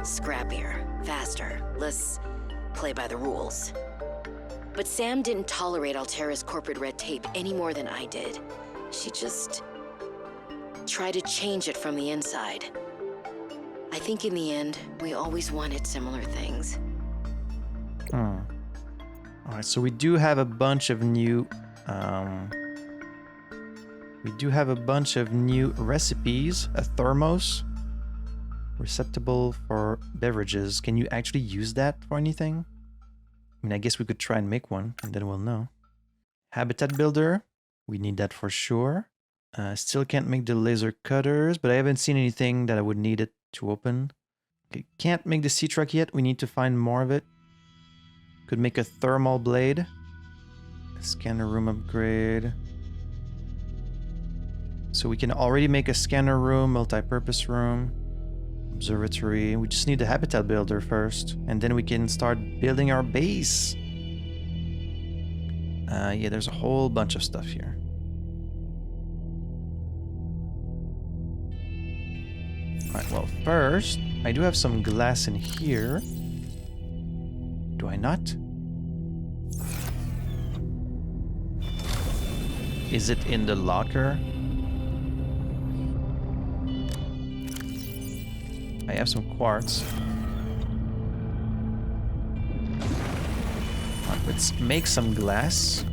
Scrappier, faster, less play by the rules. But Sam didn't tolerate Altera's corporate red tape any more than I did. She just tried to change it from the inside. I think in the end, we always wanted similar things. Alright, so we do have a bunch of new... recipes. A thermos. Receptacle for beverages. Can you actually use that for anything? I mean, I guess we could try and make one, and then we'll know. Habitat builder. We need that for sure. Still can't make the laser cutters, but I haven't seen anything that I would need it to open. Okay, can't make the sea truck yet. We need to find more of it. Could make a thermal blade. A scanner room upgrade. So we can already make a scanner room, multi-purpose room, observatory. We just need the habitat builder first, and then we can start building our base. Yeah, there's a whole bunch of stuff here. Alright, well, first, I do have some glass in here. Do I not? Is it in the locker? I have some quartz. Alright, let's make some glass.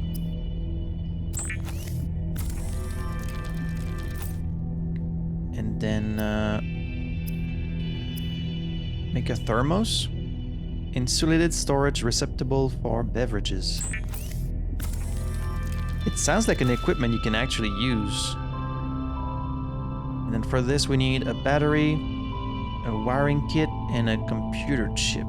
And then make a thermos. Insulated storage receptacle for beverages. It sounds like an equipment you can actually use. And then for this we need a battery, a wiring kit, and a computer chip.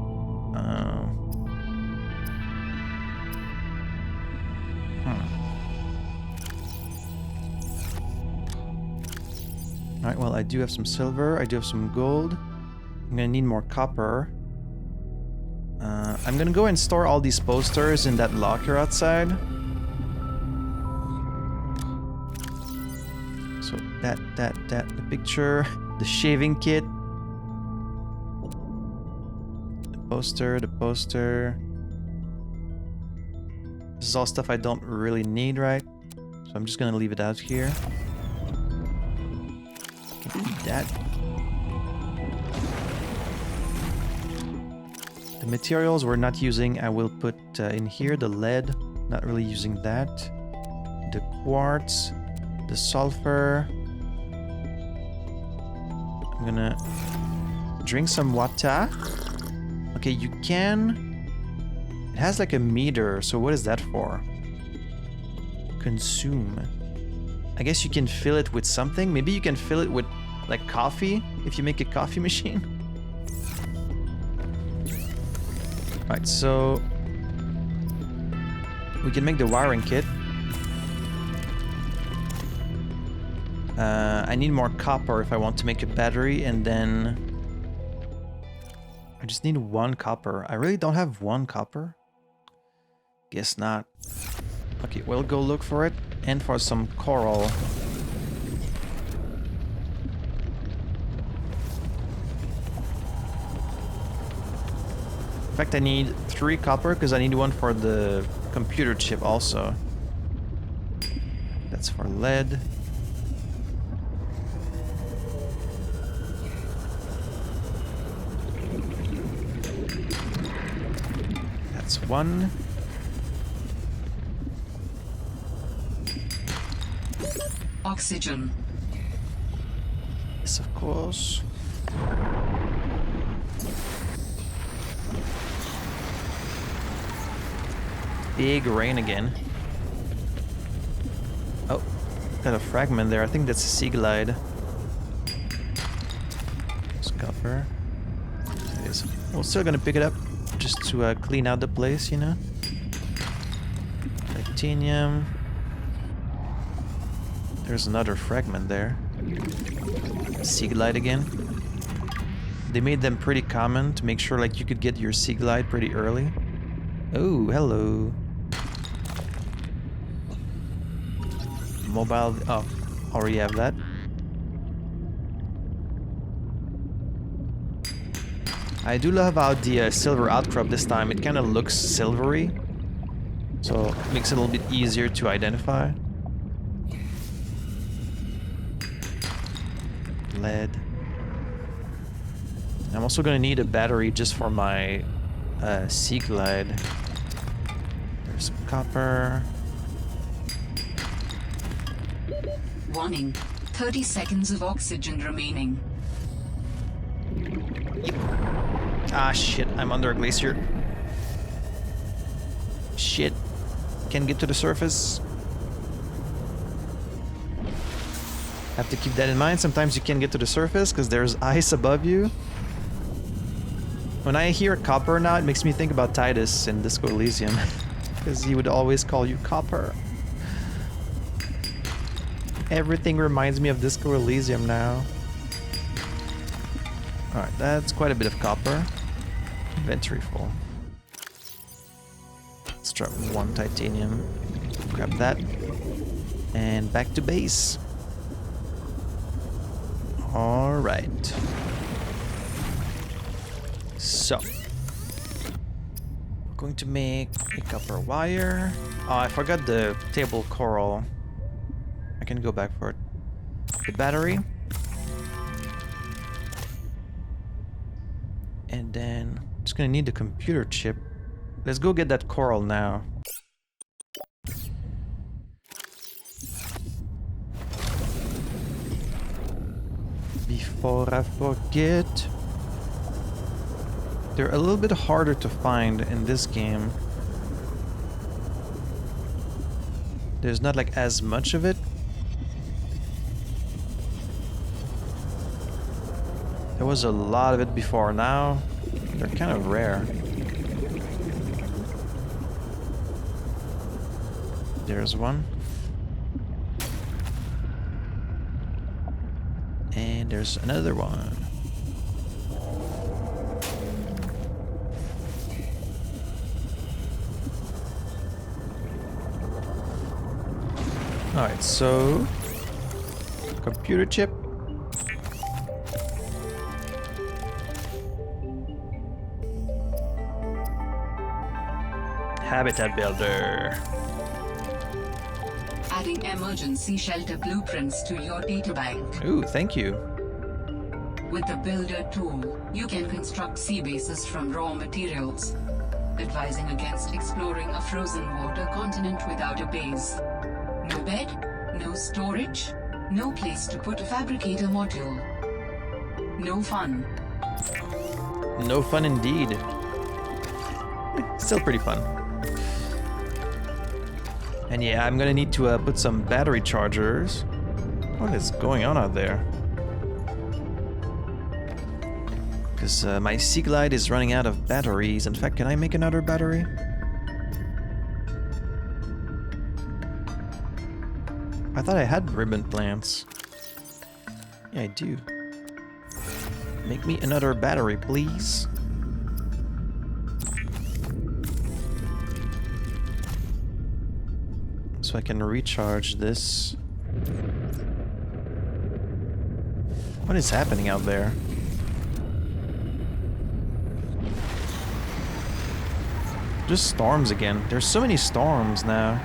Alright, well, I do have some silver, I do have some gold. I'm gonna need more copper. I'm gonna go and store all these posters in that locker outside. So the picture, the shaving kit, the poster. This is all stuff I don't really need, right? So I'm just gonna leave it out here. That. The materials we're not using, I will put in here. The lead, not really using that. The quartz, the sulfur. I'm gonna drink some water. Okay, you can... It has like a meter, so what is that for? Consume. I guess you can fill it with something. Maybe you can fill it with like coffee, if you make a coffee machine. Right, so we can make the wiring kit. I need more copper if I want to make a battery, and then I just need 1 copper. I really don't have 1 copper. Guess not. Okay, we'll go look for it, and for some coral. In fact, I need 3 copper because I need 1 for the computer chip also. That's for lead. That's 1. Oxygen. Yes, of course. Big rain again. Oh, got a fragment there. I think that's a sea glide. Copper. It is. We're still gonna pick it up just to clean out the place, you know. Titanium. There's another fragment there. Sea glide again. They made them pretty common to make sure like you could get your sea glide pretty early. Oh, hello. Mobile. Oh, already have that. I do love how the silver outcrop this time, it kind of looks silvery. So it makes it a little bit easier to identify. Lead. I'm also gonna need a battery just for my sea glide. There's copper. Warning. 30 seconds of oxygen remaining. Yep. Ah, shit. I'm under a glacier. Shit. Can't get to the surface. Have to keep that in mind. Sometimes you can't get to the surface because there's ice above you. When I hear copper now, it makes me think about Titus in Disco Elysium. Because he would always call you copper. Everything reminds me of Disco Elysium now. Alright, that's quite a bit of copper. Inventory full. Let's drop 1 titanium. Grab that. And back to base. Alright. So, we're going to make a copper wire. Oh, I forgot the table coral. I can go back for it. The battery. And then, just gonna need the computer chip. Let's go get that coral now. Before I forget. They're a little bit harder to find in this game. There's not like as much of it. There was a lot of it before. Now they're kind of rare. There's one. And there's another one. Alright, so computer chip. Habitat builder. Adding emergency shelter blueprints to your databank. Ooh, thank you. With the builder tool, you can construct sea bases from raw materials, advising against exploring a frozen water continent without a base. No bed, no storage, no place to put a fabricator module. No fun. No fun indeed. Still pretty fun. And yeah, I'm gonna need to put some battery chargers. What is going on out there? Because my Sea Glide is running out of batteries. In fact, can I make another battery? I thought I had ribbon plants. Yeah, I do. Make me another battery, please. So I can recharge this. What is happening out there? Just storms again. There's so many storms now.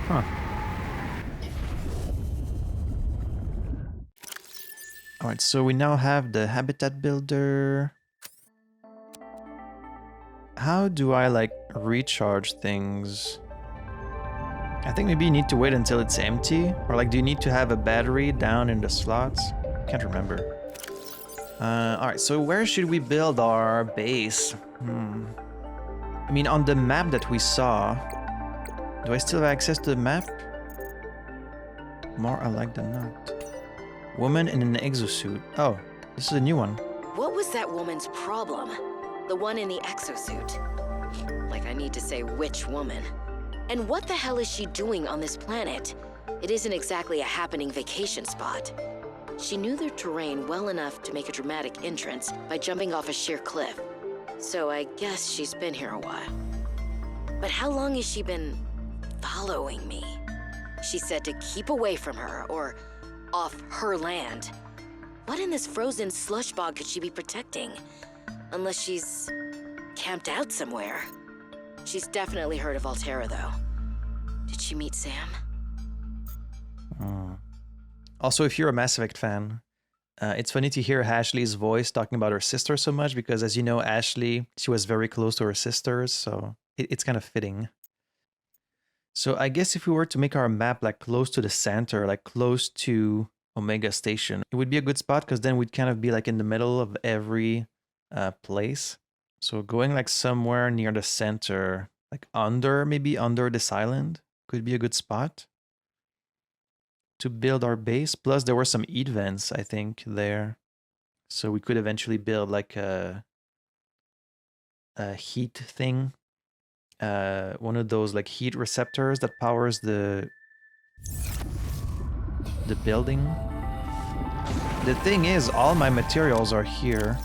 Huh. Alright, so we now have the habitat builder. How do I, like, recharge things? I think maybe you need to wait until it's empty. Or, like, do you need to have a battery down in the slots? Can't remember. Alright, so where should we build our base? I mean, on the map that we saw... Do I still have access to the map? More alike than not. Woman in an exosuit. Oh, this is a new one. What was that woman's problem? The one in the exosuit. Like I need to say which woman. And what the hell is she doing on this planet? It isn't exactly a happening vacation spot. She knew their terrain well enough to make a dramatic entrance by jumping off a sheer cliff. So I guess she's been here a while. But how long has she been following me? She said to keep away from her, or off her land. What in this frozen slush bog could she be protecting? Unless she's camped out somewhere. She's definitely heard of Altera, though. Did she meet Sam? Also, if you're a Mass Effect fan, it's funny to hear Ashley's voice talking about her sister so much, because as you know, Ashley, she was very close to her sisters, so it's kind of fitting. So I guess if we were to make our map like close to the center, like close to Omega Station, it would be a good spot, because then we'd kind of be like in the middle of every place. So going like somewhere near the center, like maybe under this island, could be a good spot to build our base. Plus there were some heat vents, I think, there. So we could eventually build like a heat thing. One of those like heat receptors that powers the building. The thing is, all my materials are here.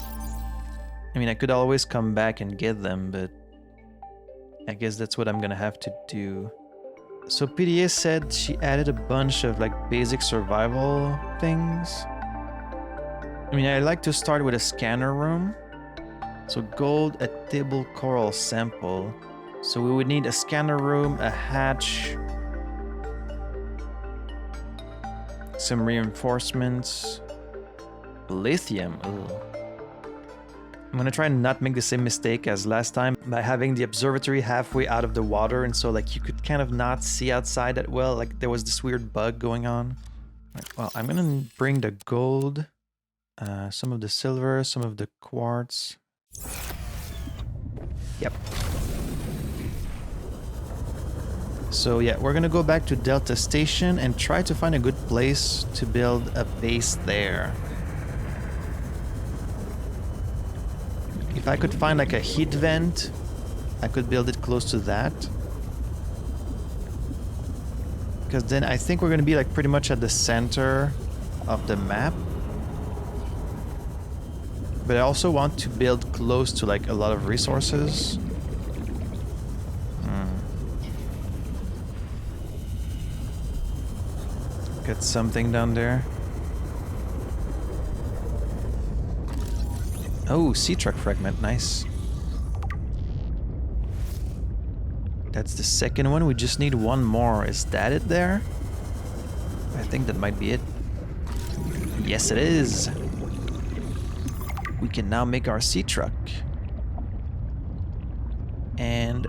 I mean, I could always come back and get them, but I guess that's what I'm gonna have to do. So PDA said she added a bunch of like basic survival things. I mean, I like to start with a scanner room. So gold, a table coral sample. So we would need a scanner room, a hatch, some reinforcements, lithium. Ugh. I'm gonna try and not make the same mistake as last time by having the observatory halfway out of the water, and so like you could kind of not see outside that well, like there was this weird bug going on. Right, well, I'm gonna bring the gold, some of the silver, some of the quartz. Yep. So yeah, we're gonna go back to Delta Station and try to find a good place to build a base there. If I could find like a heat vent, I could build it close to that. Because then I think we're gonna be like pretty much at the center of the map. But I also want to build close to like a lot of resources. Got something down there. Oh, sea truck fragment, nice. That's the second one, we just need one more. Is that it there? I think that might be it. Yes, it is. We can now make our sea truck. And...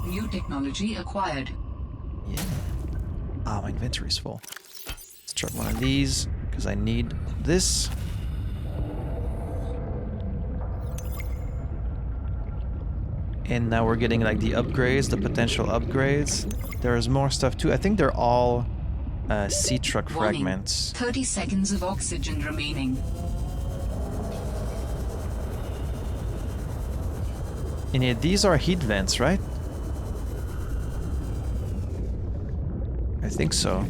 New technology acquired. yeah. Ah, my inventory's full. Let's try one of these, because I need this. And now we're getting like the upgrades, the potential upgrades. There's more stuff too. I think they're all sea truck fragments. 30 seconds of oxygen remaining. And yeah, these are heat vents, right? I think so.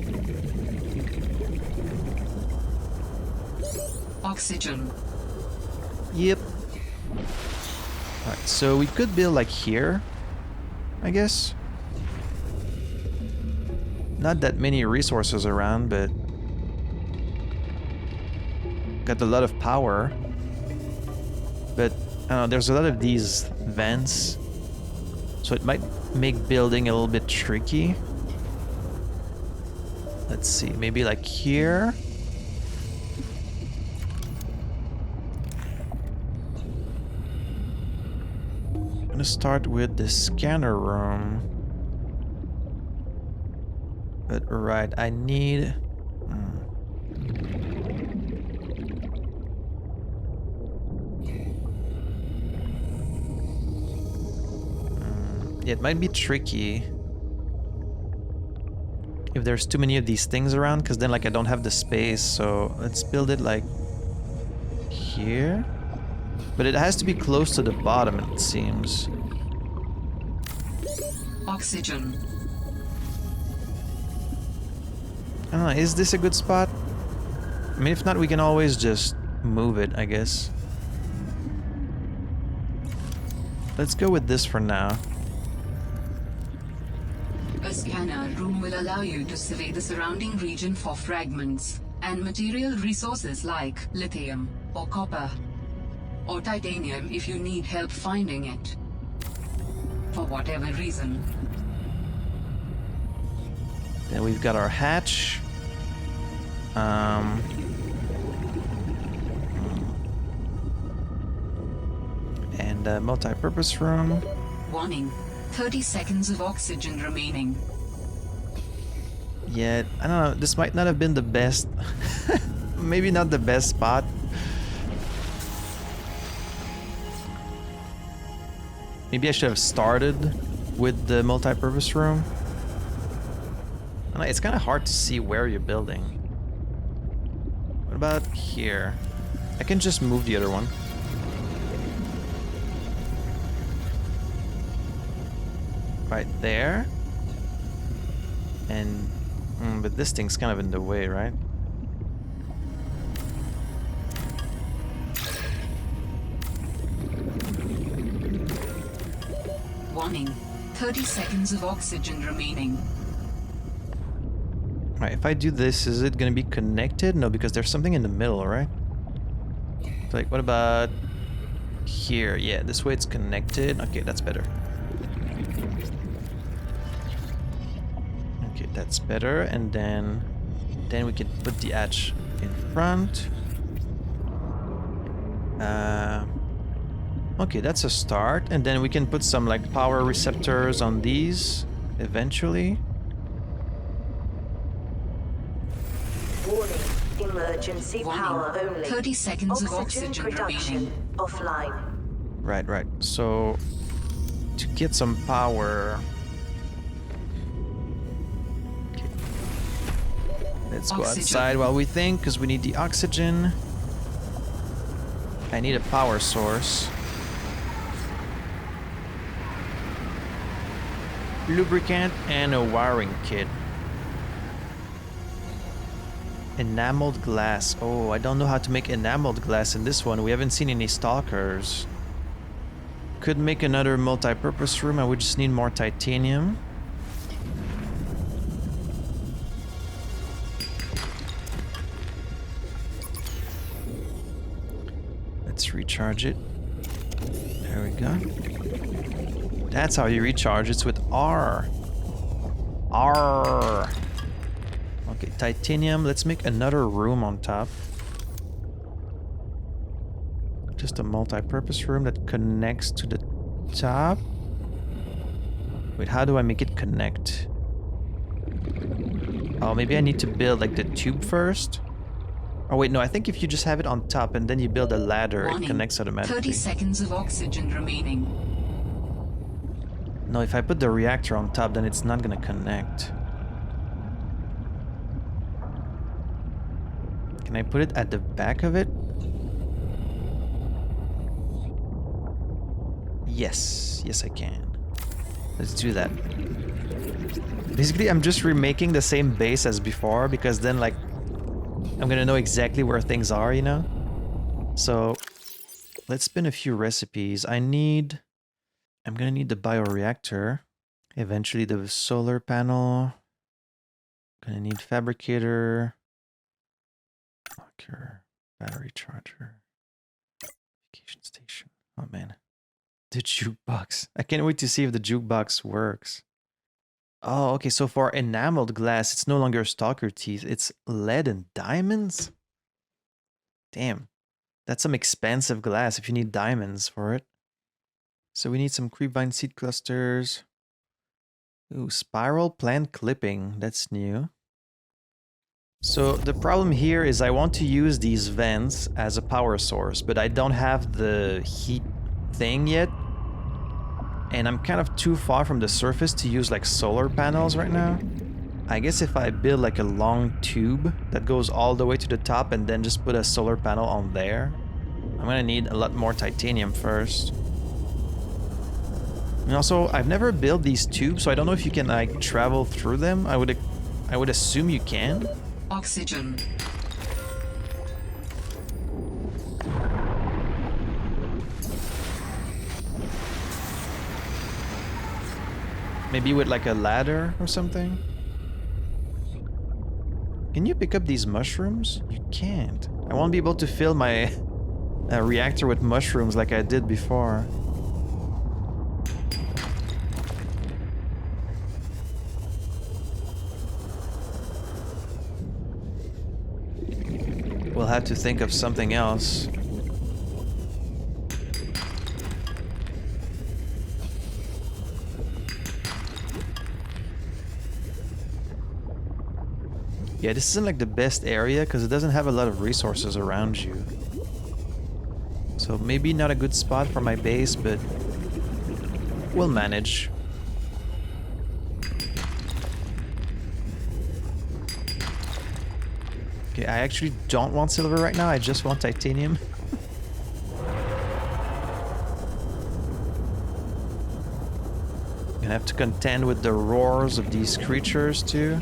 Oxygen. Yep. Alright, so we could build like here, I guess. Not that many resources around, but got a lot of power. But I don't know, there's a lot of these vents, so it might make building a little bit tricky. Let's see, maybe like here. I'm gonna start with the scanner room. But right, I need... yeah, it might be tricky if there's too many of these things around, because then like I don't have the space. So let's build it like here. But it has to be close to the bottom, it seems. Oxygen. I don't know, is this a good spot? I mean, if not, we can always just move it, I guess. Let's go with this for now. A scanner room will allow you to survey the surrounding region for fragments and material resources like lithium or copper or titanium if you need help finding it. For whatever reason. Then we've got our hatch. And a multi-purpose room. Warning. 30 seconds of oxygen remaining. Yeah, I don't know, this might not have been the best. Maybe not the best spot. Maybe I should have started with the multi-purpose room. I don't know, it's kind of hard to see where you're building. What about here? I can just move the other one. Right there. And... but this thing's kind of in the way, right? Warning. 30 seconds of oxygen remaining. Right, if I do this, is it gonna be connected? No, because there's something in the middle, right? Like, what about here. Yeah, this way it's connected. Okay, that's better. Okay, that's better. And then we can put the hatch in front. Okay, that's a start. And then we can put some like power receptors on these eventually. Warning. Emergency power only. 30 seconds of oxygen production remaining. offline. Right. So to get some power. Okay. Let's go outside while we think, because we need the oxygen. I need a power source. Lubricant and a wiring kit. Enameled glass. Oh, I don't know how to make enameled glass in this one. We haven't seen any stalkers. Could make another multi-purpose room. I would just need more titanium. Let's recharge it. There we go. That's how you recharge. It's with R. R. Okay, titanium. Let's make another room on top. Just a multi-purpose room that connects to the top. Wait, how do I make it connect? Oh, maybe I need to build like the tube first. Oh wait, no, I think if you just have it on top and then you build a ladder, it connects automatically. 30 seconds of oxygen remaining. No, if I put the reactor on top, then it's not gonna connect. Can I put it at the back of it? Yes, I can. Let's do that. Basically, I'm just remaking the same base as before, because then like I'm gonna know exactly where things are, you know? So let's spin a few recipes. I'm gonna need the bioreactor. Eventually the solar panel. Gonna need fabricator. Marker. Battery charger. Vacation station. Oh man. The jukebox. I can't wait to see if the jukebox works. Oh, okay, so for enameled glass, it's no longer stalker teeth. It's lead and diamonds? Damn. That's some expensive glass if you need diamonds for it. So we need some creepvine seed clusters. Ooh, spiral plant clipping. That's new. So the problem here is I want to use these vents as a power source, but I don't have the heat thing yet. And I'm kind of too far from the surface to use like solar panels right now. I guess if I build like a long tube that goes all the way to the top and then just put a solar panel on there, I'm gonna need a lot more titanium first. And also, I've never built these tubes, so I don't know if you can like travel through them. I would assume you can. Oxygen. Maybe with like a ladder or something? Can you pick up these mushrooms? You can't. I won't be able to fill my reactor with mushrooms like I did before. We'll have to think of something else. Yeah, this isn't like the best area because it doesn't have a lot of resources around you. So maybe not a good spot for my base, but we'll manage. Okay, I actually don't want silver right now, I just want titanium. Gonna have to contend with the roars of these creatures too.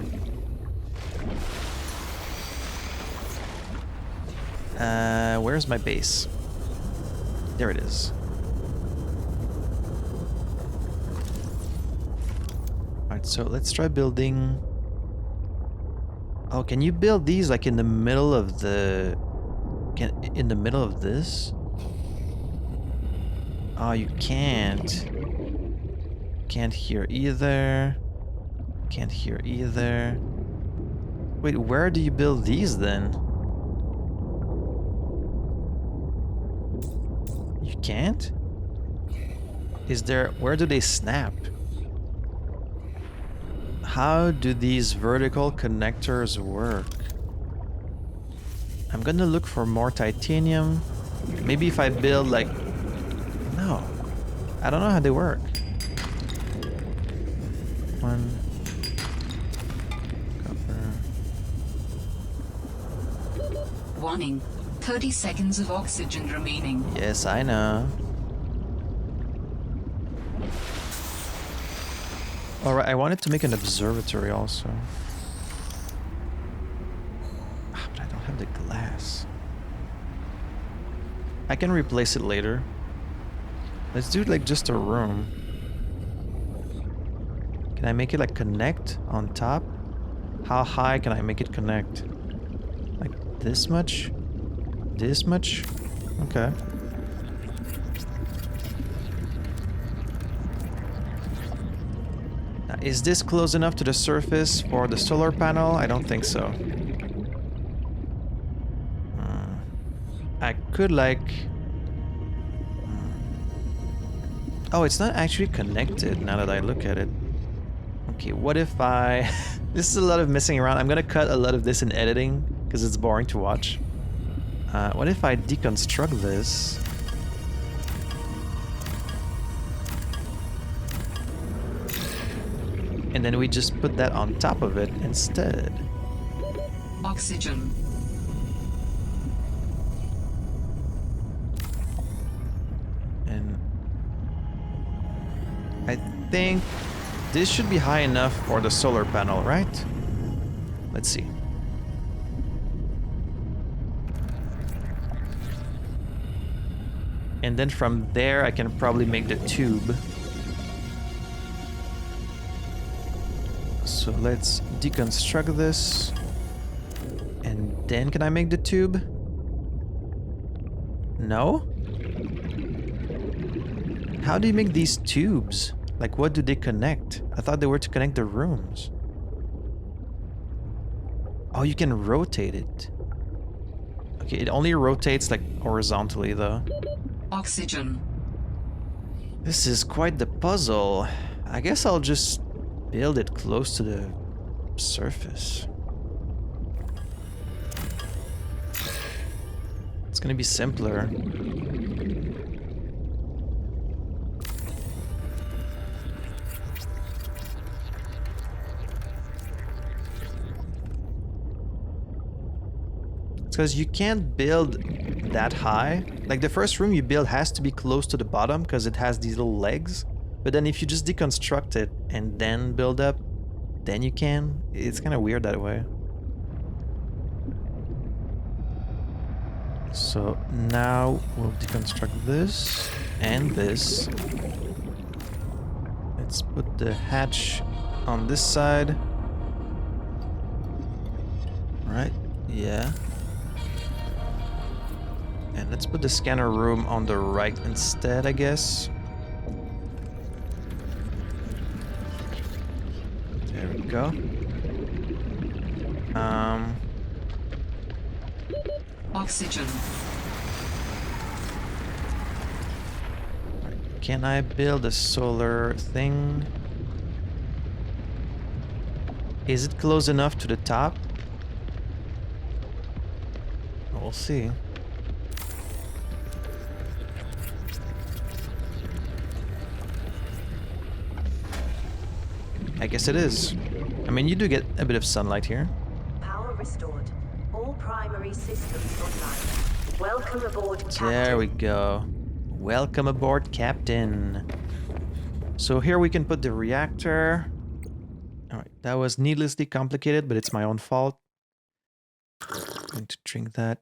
Where's my base? There it is. Alright, so let's try building... Oh, can you build these like in the middle of the... in the middle of this? Oh, you can't. Can't hear either. Can't hear either. Wait, where do you build these then? You can't? Is there... Where do they snap? How do these vertical connectors work? I'm gonna look for more titanium. Maybe if I build like... No. I don't know how they work. One... Copper... Warning. 30 seconds of oxygen remaining. Yes, I know. Alright, I wanted to make an observatory also. Ah, but I don't have the glass. I can replace it later. Let's do like just a room. Can I make it like connect on top? How high can I make it connect? Like this much? This much? Okay. Now, is this close enough to the surface for the solar panel? I don't think so. I could like... Oh, it's not actually connected now that I look at it. Okay, what if I... This is a lot of messing around. I'm gonna cut a lot of this in editing because it's boring to watch. What if I deconstruct this? And then we just put that on top of it instead. Oxygen. And I think this should be high enough for the solar panel, right? Let's see. And then from there, I can probably make the tube. So let's deconstruct this. And then can I make the tube? No? How do you make these tubes? Like, what do they connect? I thought they were to connect the rooms. Oh, you can rotate it. Okay, it only rotates like horizontally though. Oxygen. This is quite the puzzle. I guess I'll just build it close to the surface. It's gonna be simpler. It's because you can't build that high. Like the first room you build has to be close to the bottom because it has these little legs. But then if you just deconstruct it and then build up, then you can. It's kind of weird that way. So now we'll deconstruct this and this. Let's put the hatch on this side. Right, yeah. And let's put the scanner room on the right instead, I guess. There we go. Oxygen. Can I build a solar thing? Is it close enough to the top? We'll see. I guess it is. I mean, you do get a bit of sunlight here. Power restored. All primary systems online. Welcome aboard, Captain. There we go. Welcome aboard, Captain. So here we can put the reactor. Alright, that was needlessly complicated, but it's my own fault. I'm going to drink that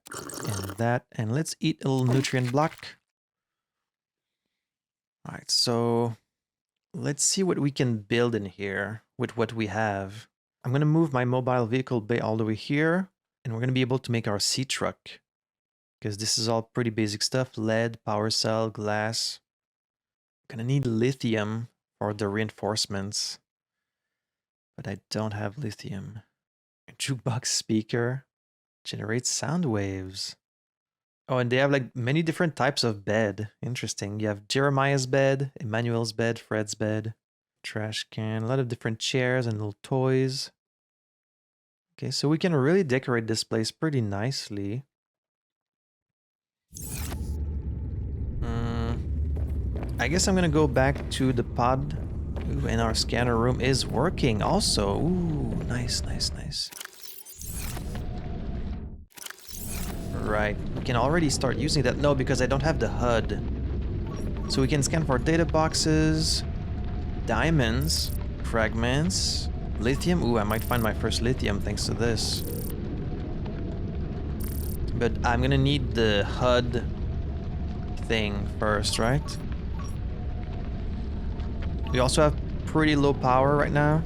and that. And let's eat a little nutrient block. Alright, so let's see what we can build in here with what we have. I'm going to move my mobile vehicle bay all the way here. And we're going to be able to make our sea truck. Because this is all pretty basic stuff. Lead, power cell, glass. Gonna need lithium for the reinforcements. But I don't have lithium. A jukebox speaker generates sound waves. Oh, and they have like many different types of bed. Interesting. You have Jeremiah's bed, Emmanuel's bed, Fred's bed, trash can, a lot of different chairs and little toys. Okay, so we can really decorate this place pretty nicely. I guess I'm gonna go back to the pod. Ooh, and our scanner room is working also. Ooh, nice, nice, nice. Right, we can already start using that. No, because I don't have the HUD. So we can scan for data boxes, diamonds, fragments, lithium. Ooh, I might find my first lithium thanks to this. But I'm gonna need the HUD thing first, right? We also have pretty low power right now.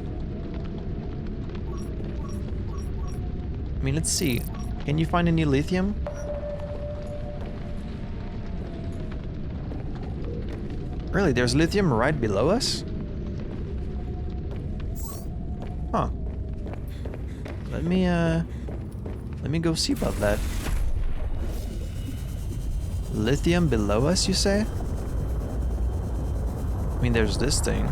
I mean, let's see. Can you find any lithium? Really, there's lithium right below us? Huh. Let me go see about that. Lithium below us, you say? I mean, there's this thing.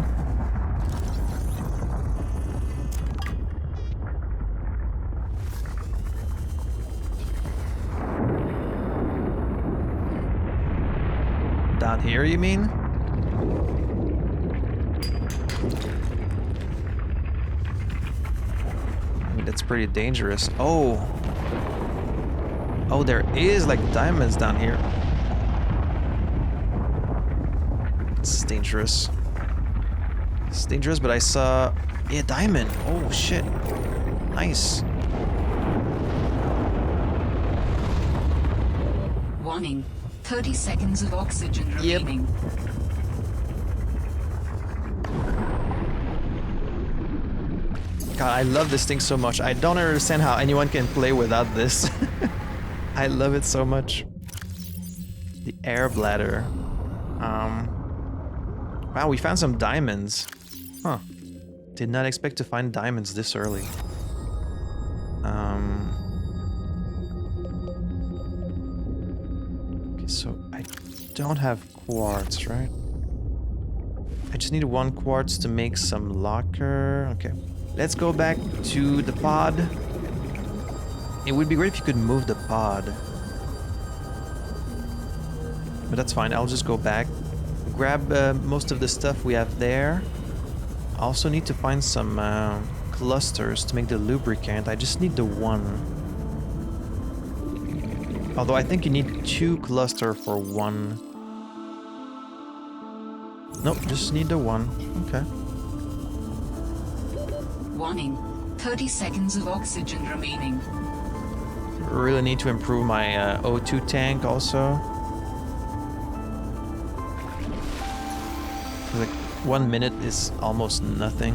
Down here, you mean? I mean, that's pretty dangerous. Oh. Oh, there is like diamonds down here. It's dangerous. It's dangerous, but I saw... Yeah, diamond. Oh, shit. Nice. Warning. 30 seconds of oxygen remaining. God, I love this thing so much. I don't understand how anyone can play without this. I love it so much. The air bladder. Wow, we found some diamonds. Huh. Did not expect to find diamonds this early. Okay, so I don't have quartz, right? I just need 1 quartz to make some locker. Okay. Let's go back to the pod. It would be great if you could move the pod. But that's fine, I'll just go back. Grab most of the stuff we have there. I also need to find some clusters to make the lubricant. I just need the 1. Although I think you need 2 cluster for 1. Nope, just need the 1. Okay. Warning. 30 seconds of oxygen remaining. Really need to improve my O2 tank also. Like 1 minute is almost nothing.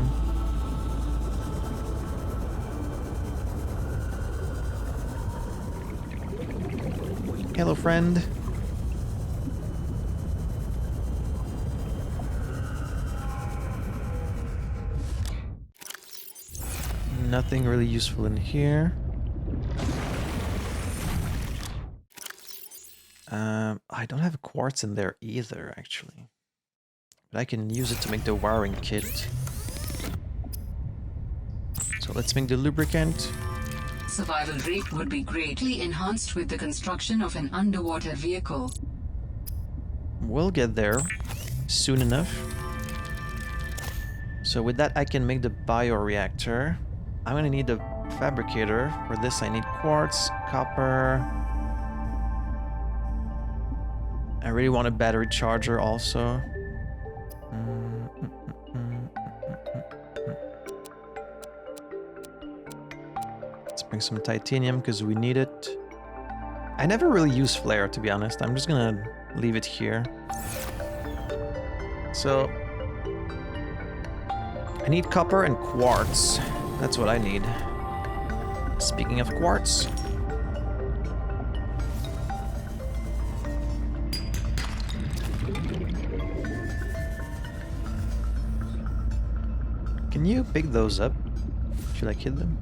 Hello, friend. Nothing really useful in here. I don't have quartz in there either, actually. But I can use it to make the wiring kit. So let's make the lubricant. Survival rate would be greatly enhanced with the construction of an underwater vehicle. We'll get there soon enough. So with that, I can make the bioreactor. I'm gonna need the fabricator. For this, I need quartz, copper. I really want a battery charger also. Let's bring some titanium because we need it. I never really use flare, to be honest. I'm just gonna leave it here. So I need copper and quartz. That's what I need. Speaking of quartz. Can you pick those up? Should I kill them?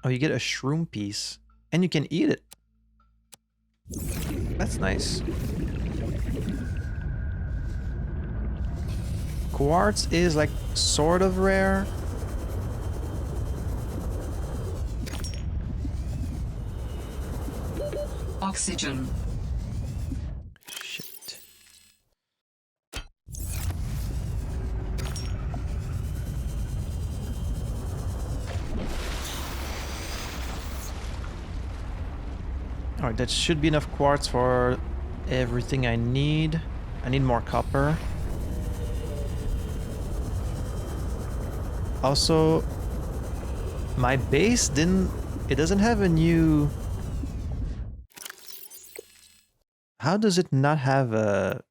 Oh, you get a shroom piece. And you can eat it. That's nice. Quartz is like sort of rare. Oxygen. Shit. Alright, that should be enough quartz for everything I need. I need more copper. Also, my base it doesn't have a new... How does it not have a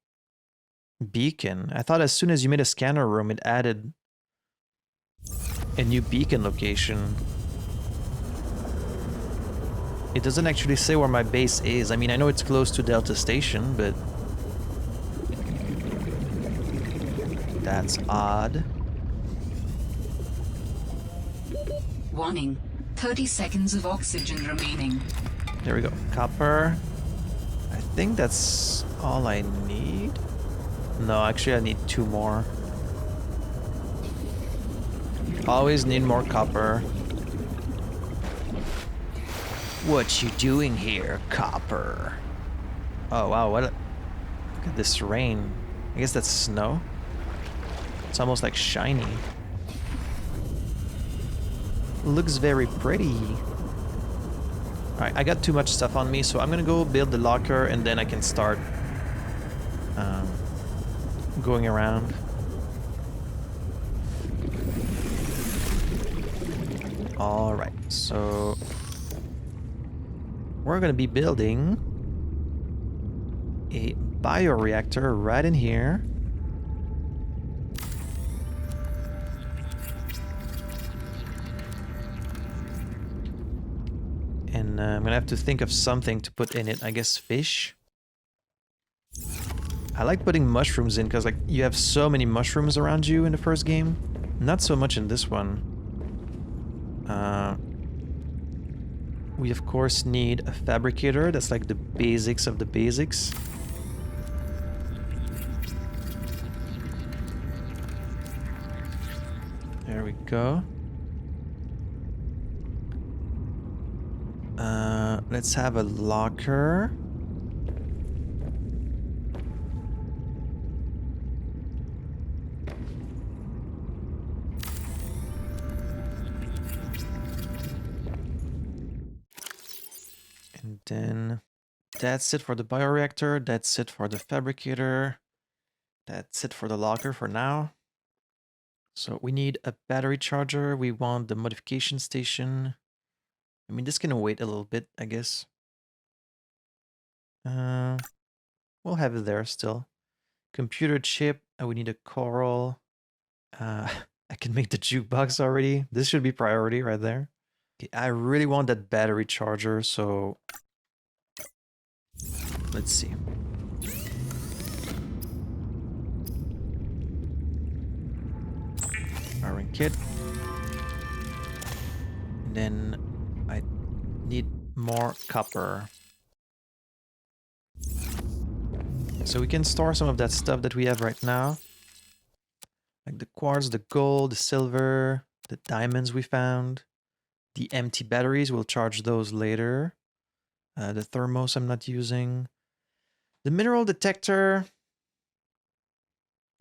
beacon? I thought as soon as you made a scanner room, it added a new beacon location. It doesn't actually say where my base is. I mean, I know it's close to Delta Station, but... That's odd. Warning. 30 seconds of oxygen remaining. There we go. Copper. I think that's all I need. No, actually I need 2 more. Always need more copper. What you doing here, copper? Oh wow, look at this rain. I guess that's snow. It's almost like shiny. Looks very pretty. Alright, I got too much stuff on me, so I'm gonna go build the locker and then I can start going around. Alright, so we're gonna be building a bioreactor right in here. And I'm gonna have to think of something to put in it. I guess fish. I like putting mushrooms in because like you have so many mushrooms around you in the first game. Not so much in this one. We of course need a fabricator. That's like the basics of the basics. There we go. Let's have a locker. And then that's it for the bioreactor. That's it for the fabricator. That's it for the locker for now. So we need a battery charger. We want the modification station. I mean, this can wait a little bit, I guess. We'll have it there still. Computer chip. We need a coral. I can make the jukebox already. This should be priority right there. Okay, I really want that battery charger, so... Let's see. Iron kit. And then I need more copper. So we can store some of that stuff that we have right now. Like the quartz, the gold, the silver, the diamonds we found. The empty batteries, we'll charge those later. The thermos I'm not using. The mineral detector.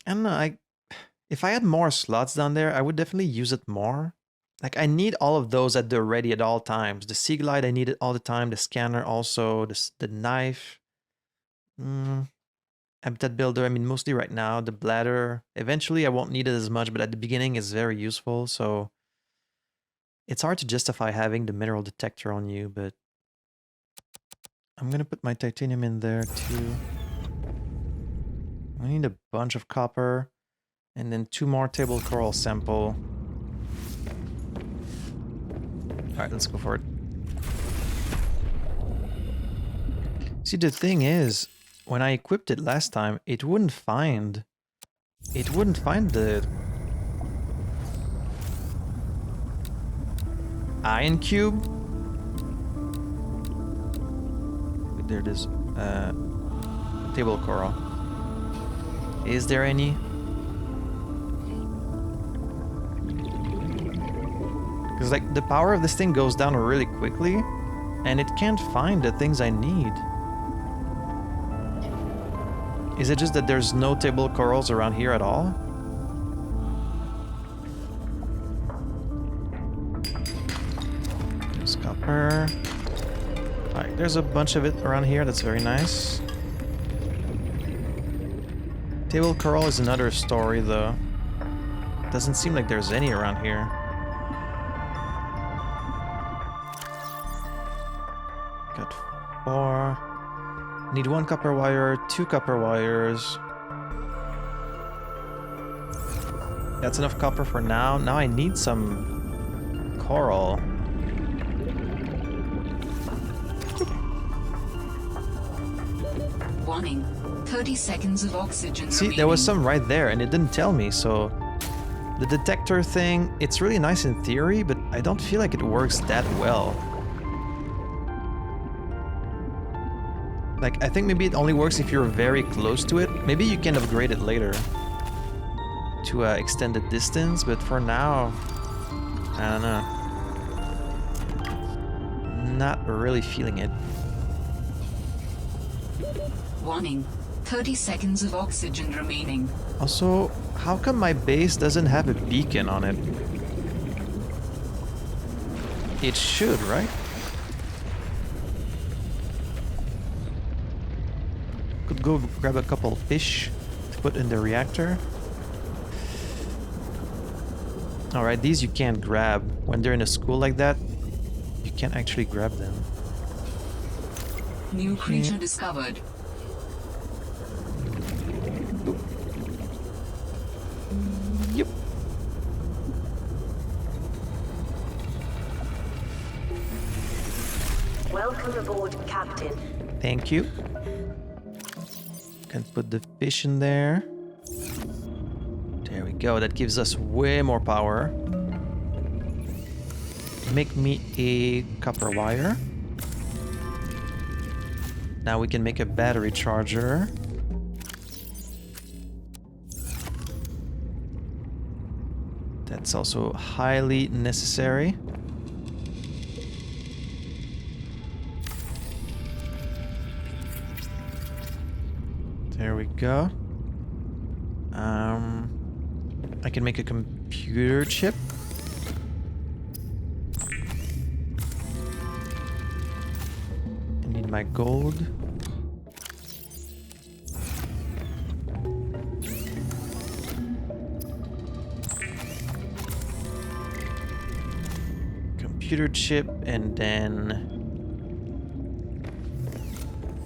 I don't know, if I had more slots down there, I would definitely use it more. Like, I need all of those at the ready at all times. The sea glide, I need it all the time. The scanner also. The knife. Habitat builder, I mean, mostly right now. The bladder. Eventually, I won't need it as much, but at the beginning, it's very useful. So, it's hard to justify having the mineral detector on you, but I'm going to put my titanium in there, too. I need a bunch of copper. And then 2 more table coral sample. Alright, let's go for it. See, the thing is, when I equipped it last time, it wouldn't find it wouldn't find the iron cube. There it is. Table coral. Is there any? Because like the power of this thing goes down really quickly, and it can't find the things I need. Is it just that there's no table corals around here at all? There's copper. Alright, there's a bunch of it around here. That's very nice. Table coral is another story, though. Doesn't seem like there's any around here. Got 4. Need 1 copper wire, 2 copper wires. That's enough copper for now. Now I need some coral. Warning. 30 seconds of oxygen See, there was some right there and it didn't tell me, so... The detector thing, it's really nice in theory, but I don't feel like it works that well. Like, I think maybe it only works if you're very close to it. Maybe you can upgrade it later to extend the distance, but for now, I don't know. Not really feeling it. Warning. 30 seconds of oxygen remaining. Also, how come my base doesn't have a beacon on it? It should, right? Could go grab a couple fish to put in the reactor. Alright, these you can't grab. When they're in a school like that, you can't actually grab them. New creature discovered. Yep. Welcome aboard, Captain. Thank you. Can put the fish in there. There we go. That gives us way more power. Make me a copper wire. Now we can make a battery charger. That's also highly necessary. There we go. I can make a computer chip. I need my gold. Computer chip, and then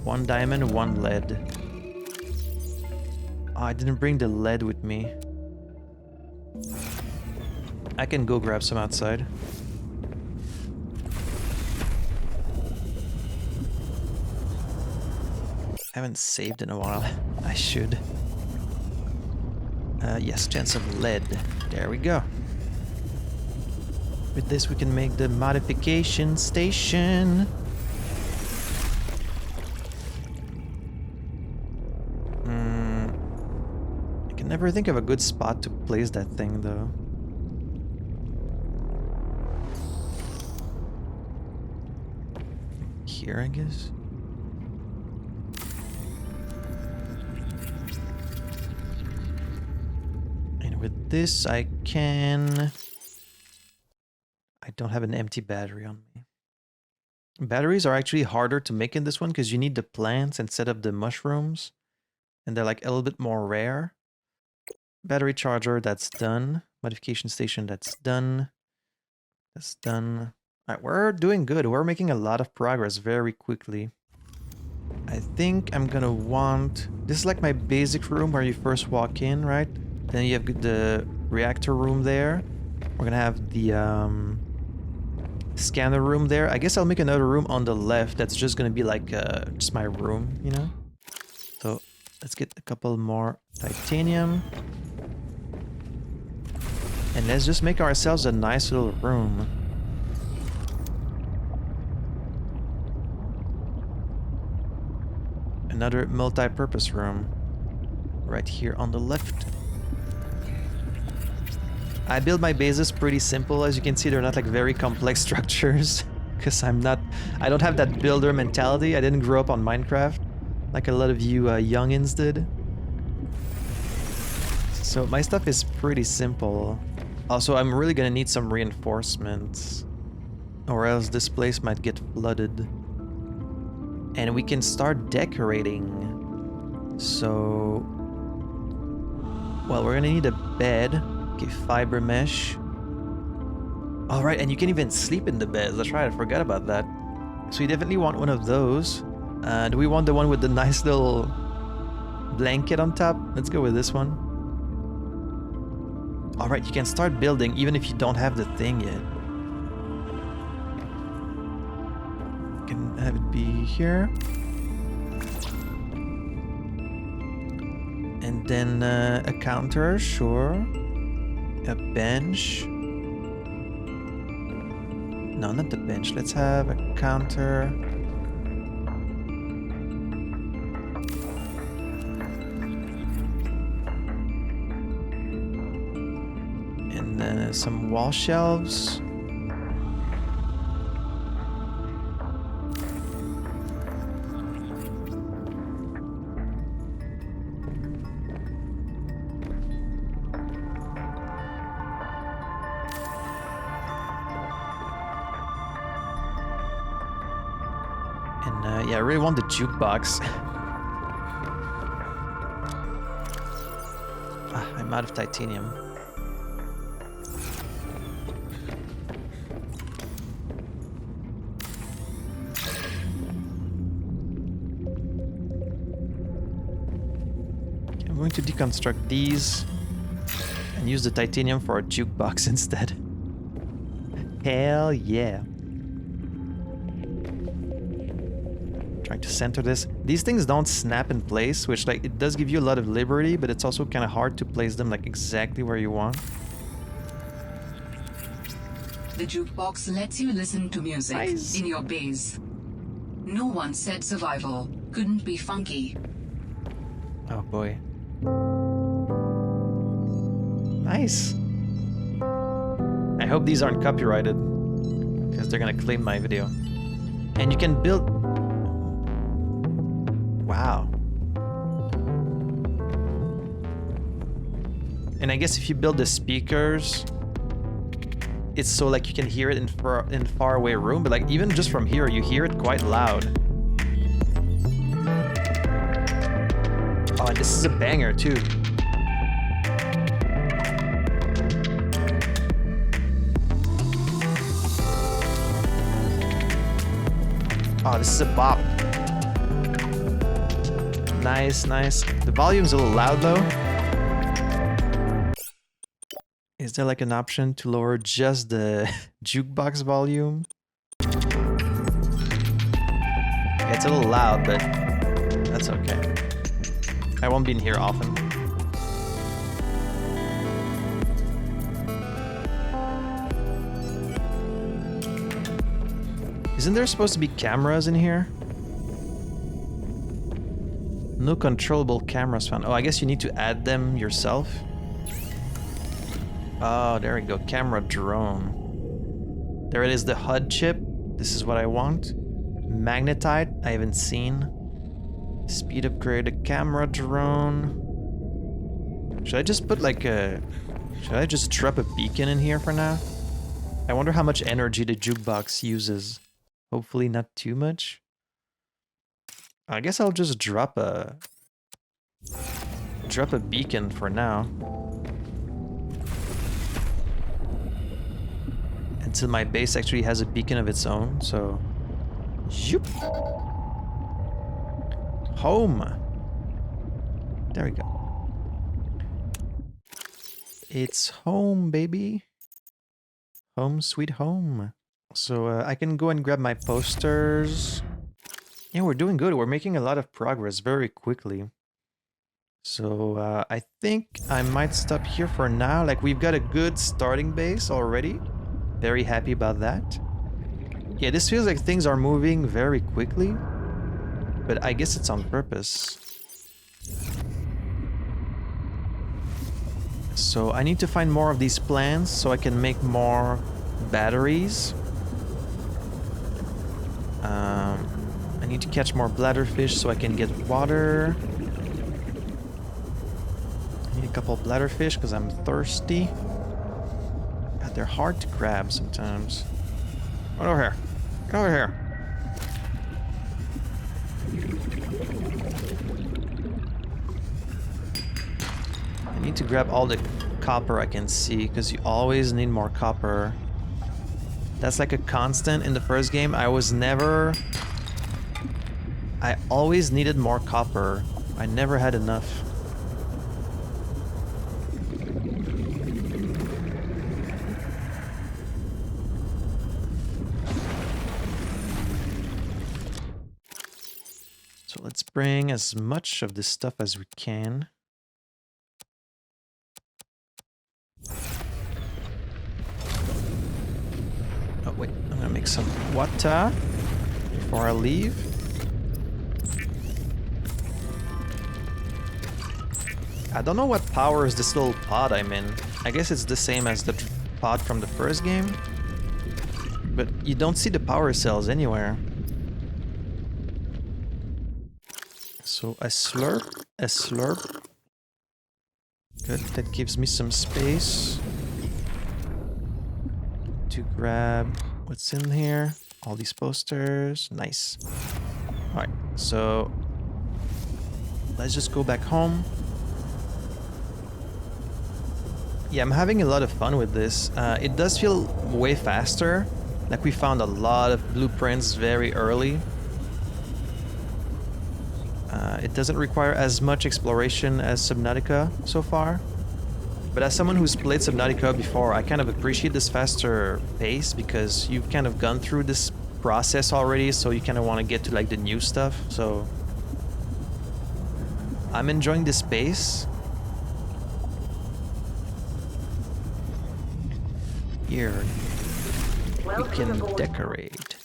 1 diamond, 1 lead. Oh, I didn't bring the lead with me. I can go grab some outside. Haven't saved in a while. I should. Yes, chance of lead. There we go. With this we can make the modification station. I can never think of a good spot to place that thing though. Here, I guess. And with this I can... I don't have an empty battery on me. Batteries are actually harder to make in this one because you need the plants instead of the mushrooms. And they're like a little bit more rare. Battery charger, that's done. Modification station, that's done. That's done. Alright, we're doing good. We're making a lot of progress very quickly. I think I'm gonna want... This is like my basic room where you first walk in, right? Then you have the reactor room there. We're gonna have the scanner room there. I guess I'll make another room on the left that's just gonna be like just my room, you know? So let's get a couple more titanium. And let's just make ourselves a nice little room. Another multi-purpose room. Right here on the left. I build my bases pretty simple. As you can see, they're not like very complex structures. Because I don't have that builder mentality. I didn't grow up on Minecraft. Like a lot of you youngins did. So my stuff is pretty simple. Also, I'm really gonna need some reinforcements. Or else this place might get flooded. And we can start decorating. So... well, we're gonna need a bed. Okay, fiber mesh. Alright, and you can even sleep in the beds. That's right, I forgot about that. So you definitely want one of those. Do we want the one with the nice little blanket on top? Let's go with this one. Alright, you can start building even if you don't have the thing yet. You can have it be here. And then a counter, sure. A bench. No, not the bench. Let's have a counter. And some wall shelves. Yeah, I really want the jukebox. I'm out of titanium. Okay, I'm going to deconstruct these and use the titanium for a jukebox instead. Hell yeah. Trying to center this. These things don't snap in place, which like it does give you a lot of liberty, but it's also kind of hard to place them like exactly where you want. The jukebox lets you listen to music in your base. No one said survival couldn't be funky. Oh boy. Nice. I hope these aren't copyrighted, because they're gonna claim my video. And you can build... wow. And I guess if you build the speakers, it's so like you can hear it in far away room, but like even just from here, you hear it quite loud. Oh, and this is a banger too. Oh, this is a bop. Nice, nice. The volume's a little loud though. Is there like an option to lower just the jukebox volume? Yeah, it's a little loud, but that's okay. I won't be in here often. Isn't there supposed to be cameras in here? No controllable cameras found. Oh, I guess you need to add them yourself. Oh, there we go. Camera drone. There it is, the HUD chip. This is what I want. Magnetite, I haven't seen. Speed upgrade, a camera drone. Should I just put like a... should I just drop a beacon in here for now? I wonder how much energy the jukebox uses. Hopefully not too much. I guess I'll just drop a beacon for now. Until my base actually has a beacon of its own, so... zoop. Home! There we go. It's home, baby. Home sweet home. So I can go and grab my posters. Yeah, we're doing good. We're making a lot of progress very quickly. So I think I might stop here for now. Like, we've got a good starting base already. Very happy about that. Yeah, this feels like things are moving very quickly, but I guess it's on purpose. So I need to find more of these plants so I can make more batteries. I need to catch more bladderfish so I can get water. I need a couple of bladderfish because I'm thirsty. God, they're hard to grab sometimes. Get over here. Get over here. I need to grab all the copper I can see because you always need more copper. That's like a constant in the first game. I always needed more copper. I never had enough. So let's bring as much of this stuff as we can. Oh wait, I'm gonna make some water before I leave. I don't know what powers this little pod I'm in. I guess it's the same as the pod from the first game. But you don't see the power cells anywhere. So a slurp, a slurp. Good, that gives me some space to grab what's in here. All these posters, nice. All right, so let's just go back home. Yeah, I'm having a lot of fun with this. It does feel way faster. Like, we found a lot of blueprints very early. It doesn't require as much exploration as Subnautica so far. But as someone who's played Subnautica before, I kind of appreciate this faster pace because you've kind of gone through this process already, so you kind of want to get to like the new stuff. So I'm enjoying this pace. Here we can decorate,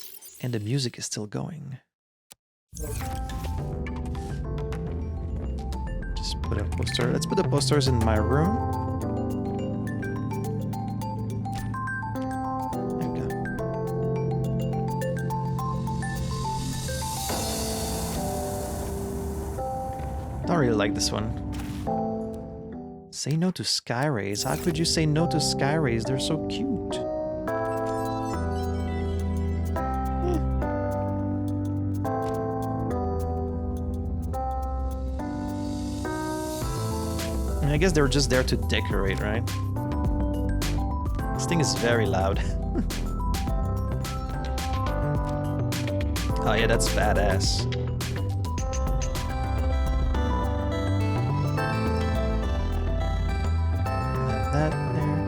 and the music is still going. Just put a poster. Let's put the posters in my room. There we go. Don't really like this one. Say no to sky rays. How could you say no to sky rays? They're so cute. I guess they're just there to decorate, right? This thing is very loud. Oh yeah, that's badass. Have that there.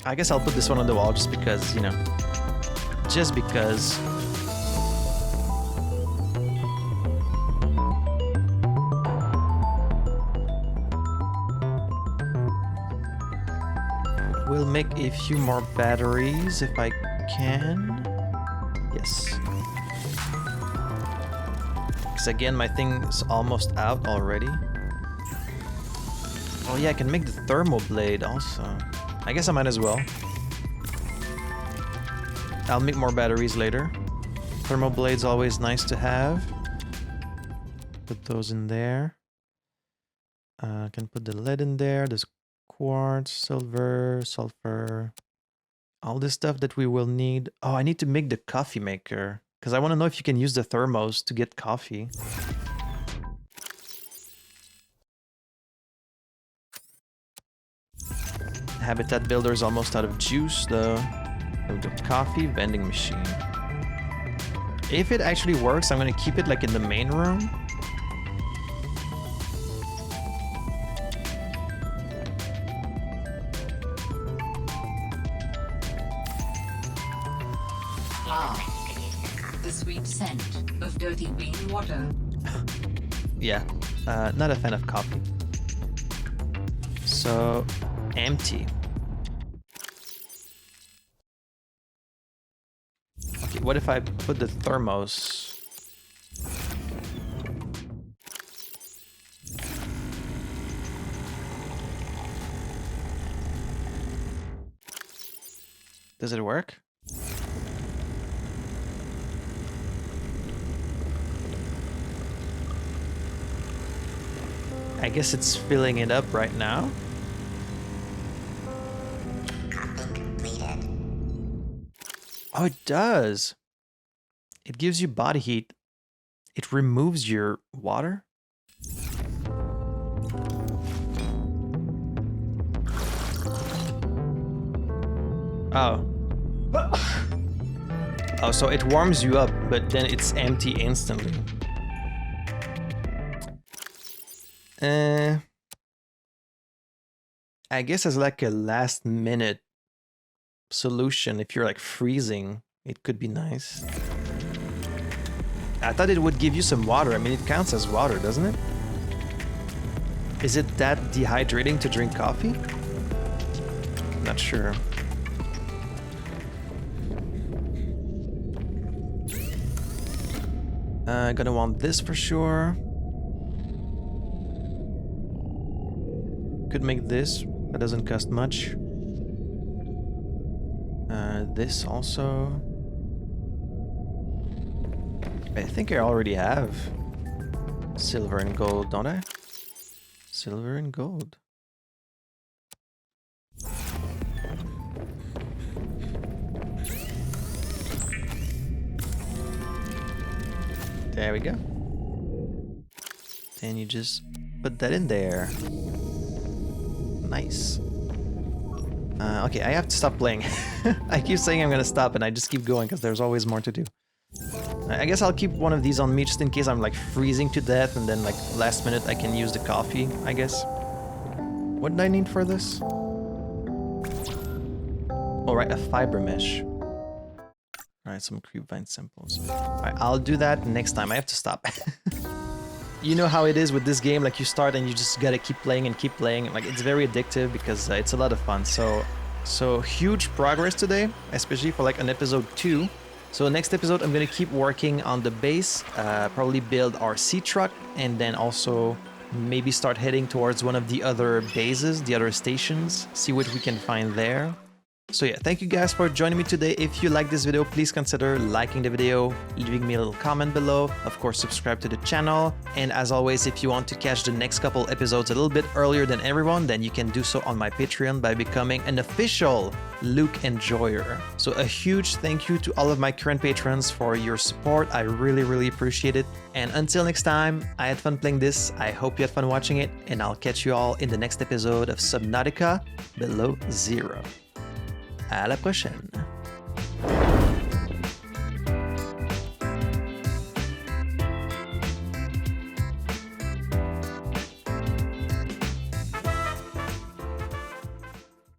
I guess I'll put this one on the wall just because, you know, just because. We'll make a few more batteries if I can. Yes. Because again, my thing's almost out already. Oh yeah, I can make the thermal blade also. I guess I might as well. I'll make more batteries later. Thermal blade's always nice to have. Put those in there. I can put the lead in there. There's quartz, silver, sulfur, all this stuff that we will need. Oh, I need to make the coffee maker because I want to know if you can use the thermos to get coffee. Habitat builder's almost out of juice though. We've got coffee vending machine. If it actually works, I'm gonna keep it like in the main room. the sweet scent of dirty bean water. Yeah, not a fan of coffee. So, empty. Okay, what if I put the thermos? Does it work? I guess it's filling it up right now. Oh, it does. It gives you body heat. It removes your water. Oh. Oh, so it warms you up, but then it's empty instantly. I guess as like a last minute solution, if you're like freezing, it could be nice. I thought it would give you some water. I mean, it counts as water, doesn't it? Is it that dehydrating to drink coffee? Not sure. Gonna want this for sure. Could make this. That doesn't cost much. This also. I think I already have silver and gold, don't I? Silver and gold. There we go. Then you just put that in there. Nice. Okay, I have to stop playing. I keep saying I'm gonna stop and I just keep going because there's always more to do. I guess I'll keep one of these on me just in case I'm like freezing to death and then like last minute I can use the coffee, I guess. What did I need for this? Oh, right, a fiber mesh. Alright, some creepvine samples. Alright, I'll do that next time. I have to stop. You know how it is with this game, like you start and you just gotta keep playing and keep playing. Like it's very addictive because it's a lot of fun. So huge progress today, especially for like an episode 2. So next episode I'm gonna keep working on the base, probably build our sea truck, and then also maybe start heading towards one of the other bases, the other stations, see what we can find there. So yeah, thank you guys for joining me today. If you like this video, please consider liking the video, leaving me a little comment below, of course subscribe to the channel, and as always, if you want to catch the next couple episodes a little bit earlier than everyone, then you can do so on my Patreon by becoming an official Luke Enjoyer. So a huge thank you to all of my current patrons for your support. I really appreciate it. And until next time, I had fun playing this, I hope you had fun watching it, and I'll catch you all in the next episode of Subnautica Below Zero. À la prochaine!